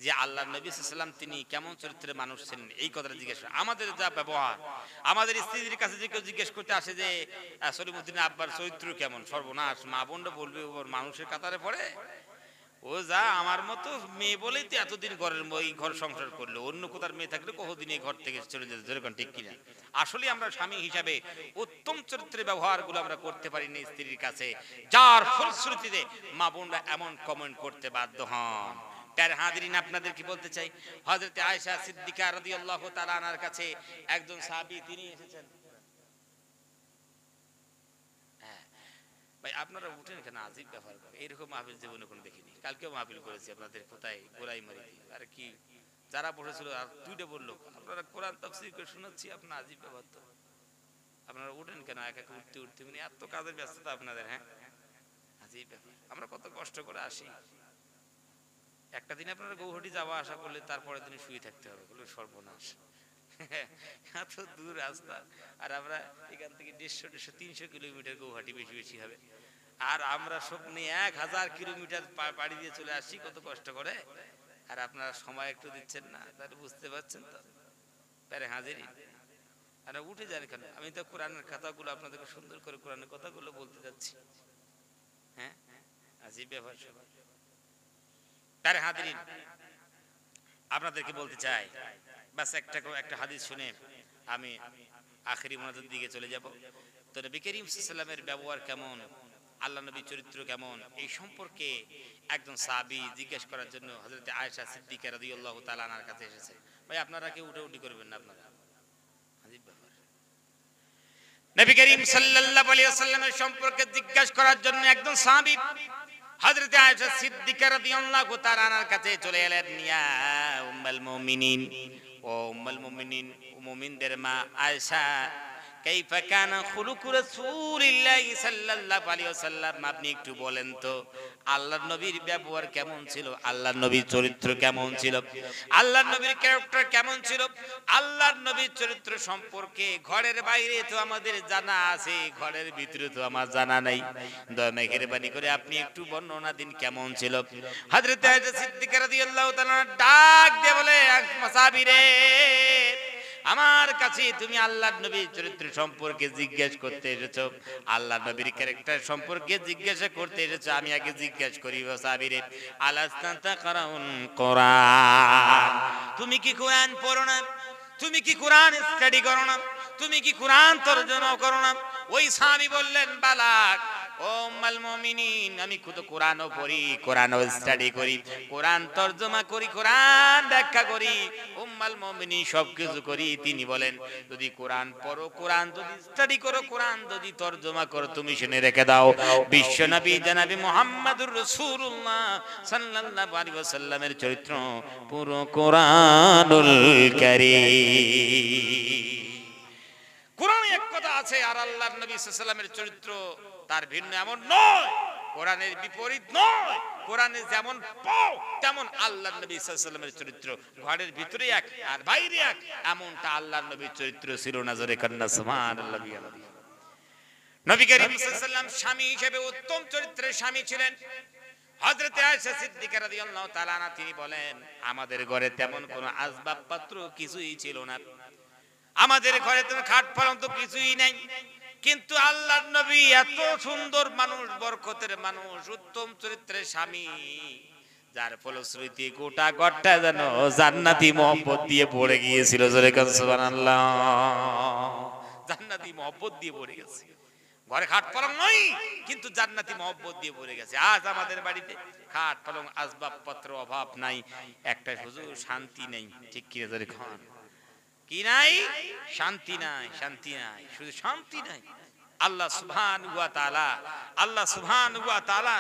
যে আল্লাহর নবী সাল্লাল্লাহু আলাইহি সাল্লাম তিনি কেমন চরিত্রের মানুষ ছিলেন। এই কথাটা জিজ্ঞেস করে আমাদের যা ব্যবহার, আমাদের স্ত্রীদের কাছে যে কেউ জিজ্ঞেস করতে আসে যে সলিমুদ্দিন আব্বার চরিত্র কেমন, সর্বনাশ, মা বোনরা বলবে ওর মানুষের কাতারে পড়ে, ও যা আমার মতো মেয়ে বলেই তো এতদিন ঘর সংসার করলো, অন্য কোথার মেয়ে থাকলে কতদিন এই ঘর থেকে চলে যেত। যেরকম ঠিক কিনা? আসলে আমরা স্বামী হিসাবে উত্তম চরিত্রের ব্যবহারগুলো আমরা করতে পারি না স্ত্রীর কাছে, যার ফলশ্রুতিতে মা বোনরা এমন কমেন্ট করতে বাধ্য হন। প্যারে হাজিরিন, আপনাদের কি বলতে চাই, হযরত আয়েশা সিদ্দিকা রাদিয়াল্লাহু তাআলা আনহার কাছে একজন সাহাবী তিনি এসেছেন। ভাই আপনারা উঠেন কেন, আজীব ব্যাপার, এরকম মাহফিল জীবনে কোনো দেখিনি। কালকেও মাহফিল করেছি আপনাদের কোথায়, গোড়াই মারিতে। আর কি যারা বসেছিল আর দুইটা বললো আপনারা কোরআন তাফসীর করে শোনাচ্ছি, আপনার আজীব ব্যাপার তো। আপনারা উঠেন কেন এক এক উঠতে উঠতে, মানে এত কাজের ব্যস্ততা আপনাদের। হ্যাঁ, আজীব ব্যাপার। আমরা কত কষ্ট করে আসি, একটা দিন আপনারা গৌহাটি যাওয়া আসা করলে তারপরের দিন শুয়ে থাকতে হবে, বলে সর্বনাশ, এত দূর রাস্তা। আর আমরা এখান থেকে 150-300 কিলোমিটার, গৌহাটি বেশি বেশি হবে। আর আমরা স্বপ্নে 1000 কিলোমিটার পাড়ি দিয়ে চলে আসছি, কত কষ্ট করে। আর আপনারা সময় একটু দিচ্ছেন না, তাহলে বুঝতে পারছেন তো প্যারে হাজিরি। আর উঠে যান কেন? আমি তো কোরআনের কথাগুলো আপনাদেরকে সুন্দর করে কোরআনের কথাগুলো বলতে যাচ্ছি। হ্যাঁ, আজীব ব্যাপার। প্যারে হাজিরি, আপনাদেরকে বলতে চাই, বাস একটা হাদিস শুনে আমি আখেরি মোনাজাতের দিকে চলে যাব। তো নবী করিম সাল্লাল্লাহু আলাইহি ওয়াসাল্লামের ব্যবহার কেমন, আল্লাহ নবীর চরিত্র কেমন, এই সম্পর্কে একজন সাহাবী জিজ্ঞেস করার জন্য হযরত আয়েশা সিদ্দিকা রাদিয়াল্লাহু তাআলা আনহার কাছে এসেছে। ভাই আপনারা কি উঠি করবেন না? আপনারা আজীব ব্যাপার। নবী করিম সাল্লাল্লাহু আলাইহি ওয়াসাল্লামের সম্পর্কে জিজ্ঞেস করার জন্য একজন সাহাবী হযরত আয়েশা সিদ্দিকা রাদিয়াল্লাহু তাআলা আনহার কাছে চলে এলেন। ইয়া উম্মুল মুমিনিন, ও উম্মুল মুমিনিন, মুমিনদের মা আয়েশা, কাইফা কানা খুলুকু রাসূলিল্লাহি সাল্লাল্লাহু আলাইহি ওয়াসাল্লাম, আপনি একটু বলেন তো আল্লাহর নবীর ব্যবহার কেমন ছিল, আল্লাহর নবীর চরিত্র কেমন ছিল, আল্লাহর নবীর ক্যারেক্টার কেমন ছিল। আল্লাহর নবীর চরিত্র সম্পর্কে ঘরের বাইরে তো আমাদের জানা আছে, ঘরের ভিতরে তো আমার জানা নাই। দয়া মেহেরবানি করে আপনি একটু বর্ণনা দিন কেমন ছিল। হযরত আয়েশা সিদ্দিকা রাদিয়াল্লাহু তাআলা ডাক দিয়ে বলে, সাহাবীরে, আমার কাছে তুমি আল্লাহর নবীর চরিত্র সম্পর্কে জিজ্ঞেস করতে এসেছো, আল্লাহর নবীর ক্যারেক্টার সম্পর্কে জিজ্ঞাসা করতে এসেছো। আমি আগে জিজ্ঞাসা করি, সাহাবীরে, আলাস্তান্তা কারাউন কোরআন, তুমি কি কোরআন পড়ো না? তুমি কি কোরআন স্টাডি করো না? তুমি কি কোরআন তরজমা করো না? ওই সাহাবী বললেন, বালাক ও উম্মুল মুমিনিন, আমি খুদ কোরআনও পড়ি, কোরআনও স্টাডি করি, কোরআন তরজমা করি, কোরআন ব্যাখ্যা করি, উম্মুল মুমিনিন সবকিছু করি। তিনি বলেন, যদি কোরআন পড়ো, কোরআন যদি স্টাডি করো, কোরআন যদি তরজমা করো, তুমি শুনে রেখে দাও, বিশ্ব নবী জনাবি মুহাম্মদুর রাসূলুল্লাহ সাল্লাল্লাহু আলাইহি ওয়াসাল্লামের চরিত্র পুরো কোরআনুল কারীম। কোরআনে এক কথা আছে, আর আল্লাহর নবী সাল্লাল্লাহু আলাইহি ওয়াসাল্লামের চরিত্র তার ভিন্ন এমন নয়, কোরআনের বিপরীত নয়। কোরআনে যেমন পাও তেমন আল্লাহর নবী সাল্লাল্লাহু আলাইহি ওয়াসাল্লামের চরিত্র, ঘরের ভিতরে এক আর বাইরে এক, এমনটা আল্লাহর নবীর চরিত্র ছিল না। জোরে কান্না সুবহানাল্লাহ। নবী করিম সাল্লাল্লাহু আলাইহি ওয়াসাল্লাম স্বামী হিসেবে উত্তম চরিত্রের স্বামী ছিলেন। হযরত আয়েশা সিদ্দিকা রাদিয়াল্লাহু তাআলা আনহা তিনি বলেন, আমাদের ঘরে তেমন কোনো আসবাবপত্র কিছুই ছিল না, আমাদের ঘরে তো খাট পালন তো কিছুই নাই, কিন্তু আল্লাহর নবী এত সুন্দর মানুষ, বরকতের মানুষ, উত্তম চরিত্রের স্বামী, যার ফলশ্রুতি গোটা ঘরটা যেন জান্নাতি মহব্বত দিয়ে ভরে গিয়েছিল। জোরে কান সুবহানাল্লাহ। জান্নাতি মহব্বত দিয়ে ভরে গেছে, ঘরে খাট পালং নয় কিন্তু জান্নাতি মহব্বত দিয়ে ভরে গেছে। আজ আমাদের বাড়িতে খাট পালং আসবাবপত্র অভাব নাই, একটা হুজুর শান্তি নেই, ঠিক কি জোরে খান, কি নাই? শান্তি নাই, শান্তি নাই, শুধু শান্তি নাই। আল্লাহ সুবহানাহু ওয়া তাআলা, আল্লাহ সুবহানাহু ওয়া তাআলা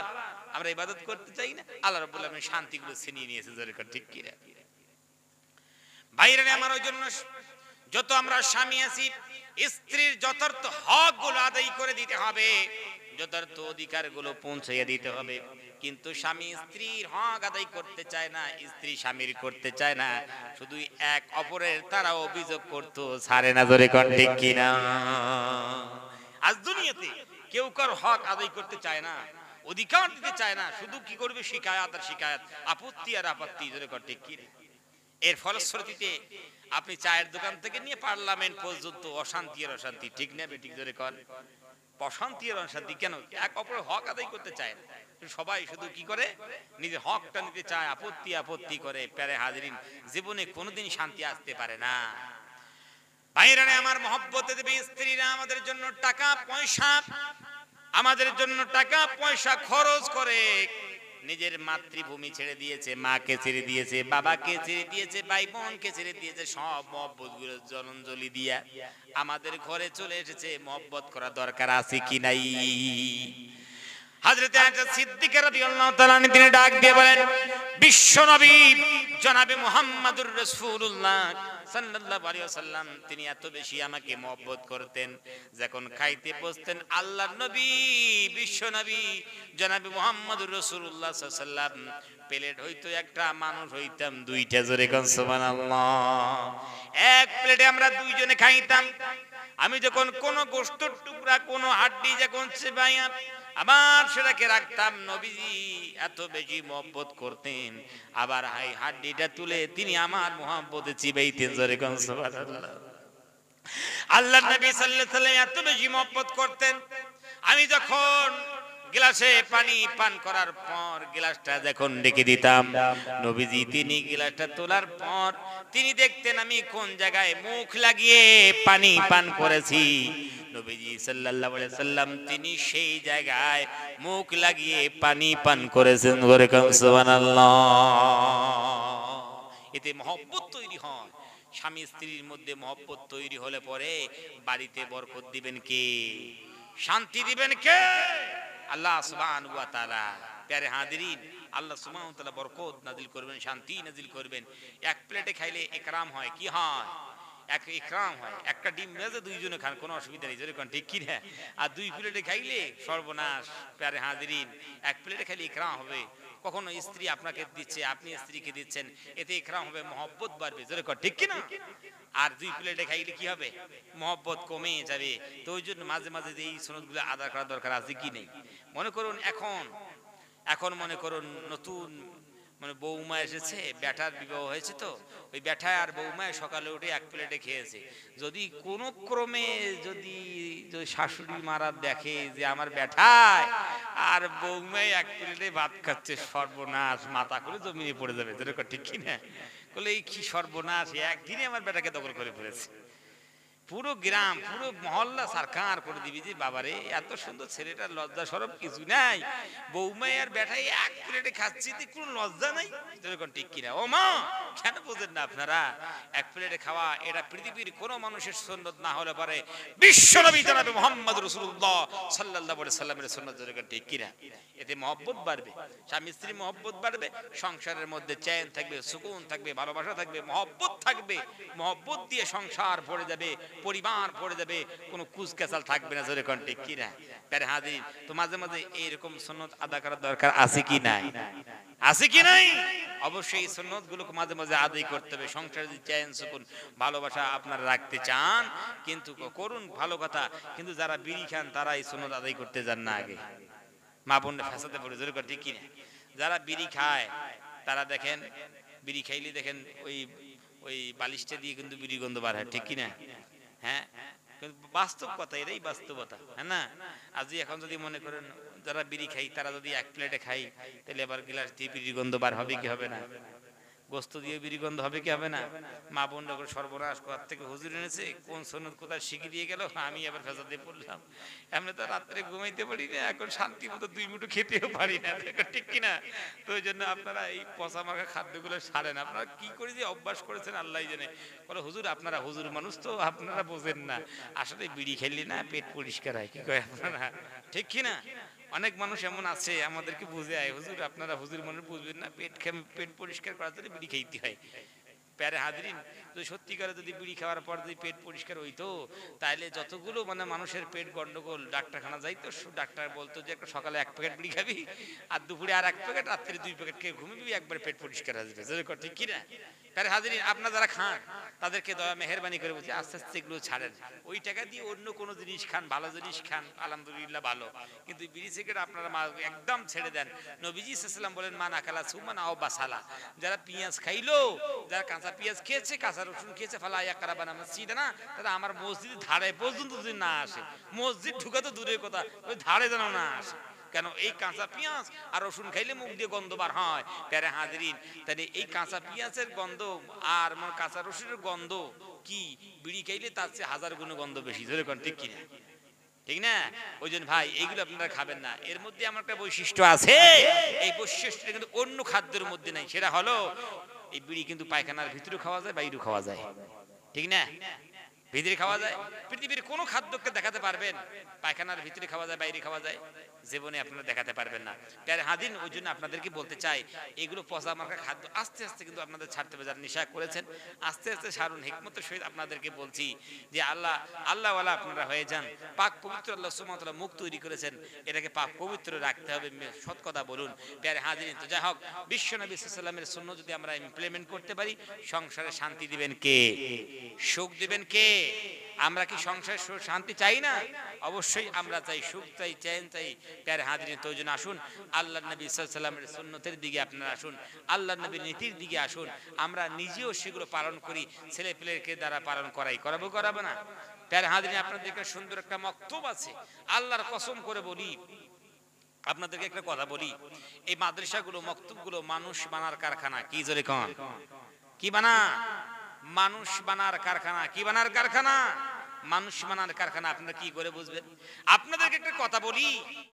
আমরা ইবাদত করতে চাই না, আল্লাহ রাব্বুল আলামিন শান্তিগুলো ছিনিয়ে নিয়েছে। জোরে কর ঠিক কি রে ভাইরা আমার। ওই জন্য যত আমরা স্বামী আছি, স্ত্রীর যথার্থ হকগুলো আদায় করে দিতে হবে, যথার্থ অধিকারগুলো পৌঁছাইয়া দিতে হবে। কিন্তু স্বামী স্ত্রীর হক আদায় করতে চায় না, স্ত্রী স্বামীর করতে চায় না, শুধু এক অপরের তারা অভিযোগ করতে ছাড়ে না। জোরে কোন ঠিক কি না? আজ দুনিয়াতে কেউ কার হক আদায় করতে চায় না, অধিকার দিতে চায় না, শুধু কি করবে? শিকায়াত আর শিকায়াত, আপত্তি আর আপত্তি। জোরে কোন ঠিক কি? এর ফলশ্রুতিতে আপনি চায়ের দোকান থেকে নিয়ে পার্লামেন্ট পর্যন্ত অশান্তি আর অশান্তি, ঠিক না বেঠিক? জোরে কোন অশান্তি আর অশান্তি কেন? এক অপরের হক আদায় করতে চায় না, সবাই শুধু কি করে? নিজের হকটা নিতে চায়, আপত্তি আপত্তি করে। প্যারে হাজিরিন, জীবনে কোনোদিন শান্তি আসতে পারে না। ভাইরা আমার, মহব্বতে দেবে স্ত্রীরা আমাদের জন্য টাকা পয়সা, আমাদের জন্য টাকা পয়সা খরচ করে, নিজের মাতৃভূমি ছেড়ে দিয়েছে, মাকে ছেড়ে দিয়েছে, বাবাকে ছেড়ে দিয়েছে, ভাই বোনকে ছেড়ে দিয়েছে, সব মহব্বত গুলো জলাঞ্জলি দিয়া আমাদের ঘরে চলে এসেছে। মহব্বত করা দরকার আছে কি নাই? হযরত আয়েশা সিদ্দিকা রাদিয়াল্লাহু তাআলা তিনি ডাক দিয়ে বলেন, বিশ্ব নবী জনাবে মুহাম্মাদুর রাসূলুল্লাহ সাল্লাল্লাহু আলাইহি ওয়াসাল্লাম তিনি এত বেশি আমাকে মহব্বত করতেন, যখন খাইতে বসতেন আল্লাহর নবী বিশ্ব নবী জনাবে মুহাম্মাদুর রাসূলুল্লাহ সাল্লাল্লাহু আলাইহি ওয়াসাল্লাম প্লেট হইতো একটা, মানুষ হইতাম দুইটা। জোরে কোন সুবহানাল্লাহ। এক প্লেটে আমরা দুইজনে খাইতাম। আমি যখন কোন গোশতের টুকরা কোন হাড্ডি যখন চিবাইয়া আবার সেটাকে রাখতাম, নবীজি এত বেশি মহব্বত করতেন, আবার হাই হাড্ডিটা তুলে তিনি আমার মহব্বতে চিবাইতেন। জোরে কোন সুবহানাল্লাহ। আল্লাহর নবী সাল্লাল্লাহু আলাইহি ওয়াসাল্লাম এত বেশি মহব্বত করতেন, আমি যখন গ্লাসে পানি পান করার পর গ্লাসটা যখন রেখে দিতাম, নবীজি তিনি গ্লাসটা তোলার পর তিনি দেখতেন আমি কোন জায়গায় মুখ লাগিয়ে পানি পান করেছি। নবীজি সাল্লাল্লাহু আলাইহি ওয়াসাল্লাম তিনি সেই জায়গায় মুখ লাগিয়ে পানি পান করেছেন। করে কোন সুবহানাল্লাহ। এতে মহব্বত তৈরি হয়। স্বামী স্ত্রীর মধ্যে মহব্বত তৈরি হলে পরে বাড়িতে বরকত দিবেন কে? শান্তি দিবেন কে? আল্লাহ সুবহানাহু ওয়া তাআলা। প্যারে হাজিরিন, আল্লাহ সুবহানাহু ওয়া তাআলা বরকত নাজিল করবেন, শান্তি নাজিল করবেন। এক প্লেটে খাইলে ইকরাম হয়। কি হয়? এক ইকরাম হয়। একটা ডিম মেজে দুইজনে খান, কোনো অসুবিধা নেই। যেরকম ঠিক কি না? আর দুই প্লেটে খাইলে সর্বনাশ। প্যারে হাজিরিন, এক প্লেটে খাইলে ইকরাম হবে। কখনো স্ত্রী আপনাকে দিচ্ছে, আপনি স্ত্রীকে দিচ্ছেন, এতে ইকরাম হবে, মহব্বত বাড়বে। যেরকম ঠিক কি না? আর দুই প্লেটে খাইলে কি হবে? মহব্বত কমে যাবে। তো ওই জন্য মাঝে মাঝে এই সুন্নতগুলো আদা করা দরকার আছে কি নেই? মনে করুন এখন মনে করুন নতুন মানে বৌমা এসেছে, ব্যাটার বিবাহ হয়েছে, তো ওই ব্যাটা আর বৌমায় সকালে উঠে এক প্লেটে খেয়েছে। যদি কোনো ক্রমে যদি শাশুড়ি মারা দেখে যে আমার ব্যাটায় আর বৌমায় এক প্লেটে ভাত খাচ্ছে, সর্বনাশ, মাথা করে জমিনে পড়ে যাবে। যেরকম ঠিক কিনা? বলে এই কি সর্বনাশ, একদিনে আমার বেটাকে দখল করে ফেলেছে। পুরো গ্রাম পুরো মহল্লা সরকার করে দিবি যে বাবারে এত সুন্দর ছেলেটার লজ্জা সরব কিছু নাই, বৌমাই আর বেটাই এক প্লেটে খাচ্ছি, কোনো লজ্জা নাই। যেরকম ঠিক কিনা? ও মা, কেন বোঝেন না আপনারা? এক প্লেটে খাওয়া এটা পৃথিবীর কোন মানুষের সুন্নত না হলে পারে বিশ্ব নবী জনাবে মুহাম্মদ রাসূলুল্লাহ সাল্লাল্লাহু আলাইহি সাল্লামের সুন্নত। যেরকম ঠিক কিনা? এতে মহব্বত বাড়বে, স্বামী স্ত্রী মহব্বত বাড়বে, সংসারের মধ্যে চ্যান থাকবে, সুকুন থাকবে, ভালোবাসা থাকবে, মহব্বত থাকবে। মহব্বত দিয়ে সংসার ভরে যাবে, পরিবার ভরে যাবে, কোনো কুচকাচাল থাকবে না। যেরকম ঠিক কিনা? প্যারে হাজির, তো মাঝে মাঝে এইরকম সুন্নত আদা করার দরকার আছে কি নাই? আছে কি নাই? অবশ্যই এই সুন্নত গুলোকে মাঝে মাঝে আদায় করতে হবে। সংসারে যদি চ্যান সুকুন ভালোবাসা আপনারা রাখতে চান, কিন্তু করুন, ভালো কথা, কিন্তু যারা বিড়ি খান তারা এই সুন্নত আদায় করতে যান না আগে। মা বোনরা ফ্যাসাদে পড়ে। যেরকম ঠিক কিনা? যারা বিড়ি খায় তারা দেখেন, বিড়ি খাইলে দেখেন ওই বালিশটা দিয়ে কিন্তু বিড়ি গন্ধ বার হয়। ঠিক কিনা? হ্যাঁ, বাস্তব কথা, এটাই বাস্তবতা, হ্যাঁ না? আজই এখন যদি মনে করেন যারা বিড়ি খাই তারা যদি এক প্লেটে খাই, তাহলে এবার গ্লাস দিয়ে বিড়ি গন্ধ বার হবে কি হবে না? গোস্ত দিয়ে বিড়ি গন্ধ হবে কি হবে না? মা বোনরা সর্বনাশ, কোথা থেকে হুজুর এনেছে, কোন সুন্নত কোথায় শিখিয়ে দিয়ে গেল, আমি আবার ফেসাদে পড়লাম। এমনি তো রাত্রে ঘুমাইতে পারি না, এখন শান্তি মতো দুই মুঠো খেতেও পারি না। ঠিক কিনা? তো ওই জন্য আপনারা এই পচা মাখা খাদ্যগুলো সারেন। আপনারা কি করে যে অভ্যাস করেছেন আল্লাহ জানে। বলে হুজুর, আপনারা হুজুর মানুষ তো আপনারা বোঝেন না, আসলে বিড়ি খেললে না পেট পরিষ্কার হয়। কি কয় আপনারা? ঠিক কিনা? অনেক মানুষ এমন আছে আমাদেরকে বুঝে আয়, হুজুর আপনারা হুজুর মানুষ বুঝবেন না, পেট পরিষ্কার করার জন্য বিড়ি খাইতে হয়। প্যারে হাজরিন, যদি সত্যিকারে যদি বিড়ি খাওয়ার পর যদি পেট পরিষ্কার হইতো, তাহলে যতগুলো মানে মানুষের পেট গন্ডগোল, ডাক্তারখানা যাইতো, ডাক্তার বলতো যে একটা সকালে এক প্যাকেট বিড়ি খাবি, আর দুপুরে আর এক প্যাকেট, রাত্রে দুই প্যাকেট খেয়ে ঘুমিবি, একবার পেট পরিষ্কার আসবে। ঠিক কিনা? প্যারে হাজরিন, আপনারা যারা খান তাদেরকে দয়া মেহেরবানি করে বলছি আস্তে আস্তে এগুলো ছাড়েন। ওই টাকা দিয়ে অন্য কোনো জিনিস খান, ভালো জিনিস খান, আলহামদুলিল্লাহ ভালো, কিন্তু বিড়ি সিগারেট আপনারা একদম ছেড়ে দেন। নবীজি সাল্লাল্লাহু আলাইহি ওয়াসাল্লাম বলেন, মান আকালা সুমান আও বাসালা, যারা পেঁয়াজ খাইলো, যারা কাঁচা পেঁয়াজ খেয়েছে, কাঁচা রসুন খেয়েছে, ফালা ইয়াকরাবানা মাসজিদানা, তারা আমার মসজিদের ধারে পর্যন্ত যদি না আসে, মসজিদ ঢুকা তো দূরের কথা, ওই ধারে যেন না আসে। কেন? এই কাঁচা পেঁয়াজ আর রসুন খাইলে মুখ দিয়ে গন্ধ বার হয়। প্যারে হাজরিন, তাহলে এই কাঁচা পেঁয়াজের গন্ধ আর কাঁচা রসুনের গন্ধ কি বিড়ি খাইলে তার চেয়ে হাজার গুণ গন্ধ বেশি। ধরে কোন ঠিক কিনা? ঠিক না? ওই জন্য ভাই এইগুলো আপনারা খাবেন না। এর মধ্যে আমার একটা বৈশিষ্ট্য আছে, এই বৈশিষ্ট্যটা কিন্তু অন্য খাদ্যের মধ্যে নাই। সেটা হলো এই বিড়ি কিন্তু পায়খানার ভিতরে খাওয়া যায়, বাইরেও খাওয়া যায়। ঠিক না? ভিতরে খাওয়া যায়? পৃথিবীর কোন খাদ্যকে দেখাতে পারবেন পায়খানার ভিতরে খাওয়া যায় বাইরে খাওয়া যায়? জীবনে আপনারা দেখাতে পারবেন না। প্যারে হাদিন, ওই জন্য আপনাদেরকে বলতে চাই এগুলো পচা মার্কা খাদ্য আস্তে আস্তে কিন্তু আপনাদের ছাড়তে হবে। যারা নেশা করেছেন আস্তে আস্তে সারুন। হিকমতের সহিত আপনাদেরকে বলছি যে আল্লাহওয়ালা আপনারা হয়ে যান। পাক পবিত্র আল্লাহ সুবহানাহু ওয়া তাআলা মুখ তৈরি করেছেন, এটাকে পাক পবিত্র রাখতে হবে। সৎ কথা বলুন। প্যারে হাদিন, তো যাই হোক, বিশ্ব নবী সাল্লাল্লাহু আলাইহি ওয়াসাল্লামের সুন্নাহ যদি আমরা ইমপ্লিমেন্ট করতে পারি, সংসারে শান্তি দিবেন কে? সুখ দিবেন কে? আমরা কি সংসারে শান্তি চাই না? অবশ্যই আমরা চাই, সুখ চাই, চ্যান চাই। প্যারে হাদিন, তো জন্য আসুন আল্লাহর নবী সাল্লাল্লাহু আলাইহি ওয়াসাল্লামের সুন্নতের দিকে আপনারা আসুন, আল্লাহর নবীর নীতির দিকে আসুন। আমরা নিজেও সেগুলো পালন করি, ছেলে পেলেকে দ্বারা পালন করাবো না? প্যারে হাদিন, আপনাদেরকে সুন্দর একটা মক্তব আছে। আল্লাহর কসম করে বলি, আপনাদেরকে একটা কথা বলি, এই মাদ্রাসাগুলো মক্তবগুলো মানুষ বানার কারখানা। কি জোরে কন? কি বানা? মানুষ বানার কারখানা। কি বানার কারখানা? মানুষ বানার কারখানা। আপনারা কি করে বুঝবেন? আপনাদেরকে একটা কথা বলি,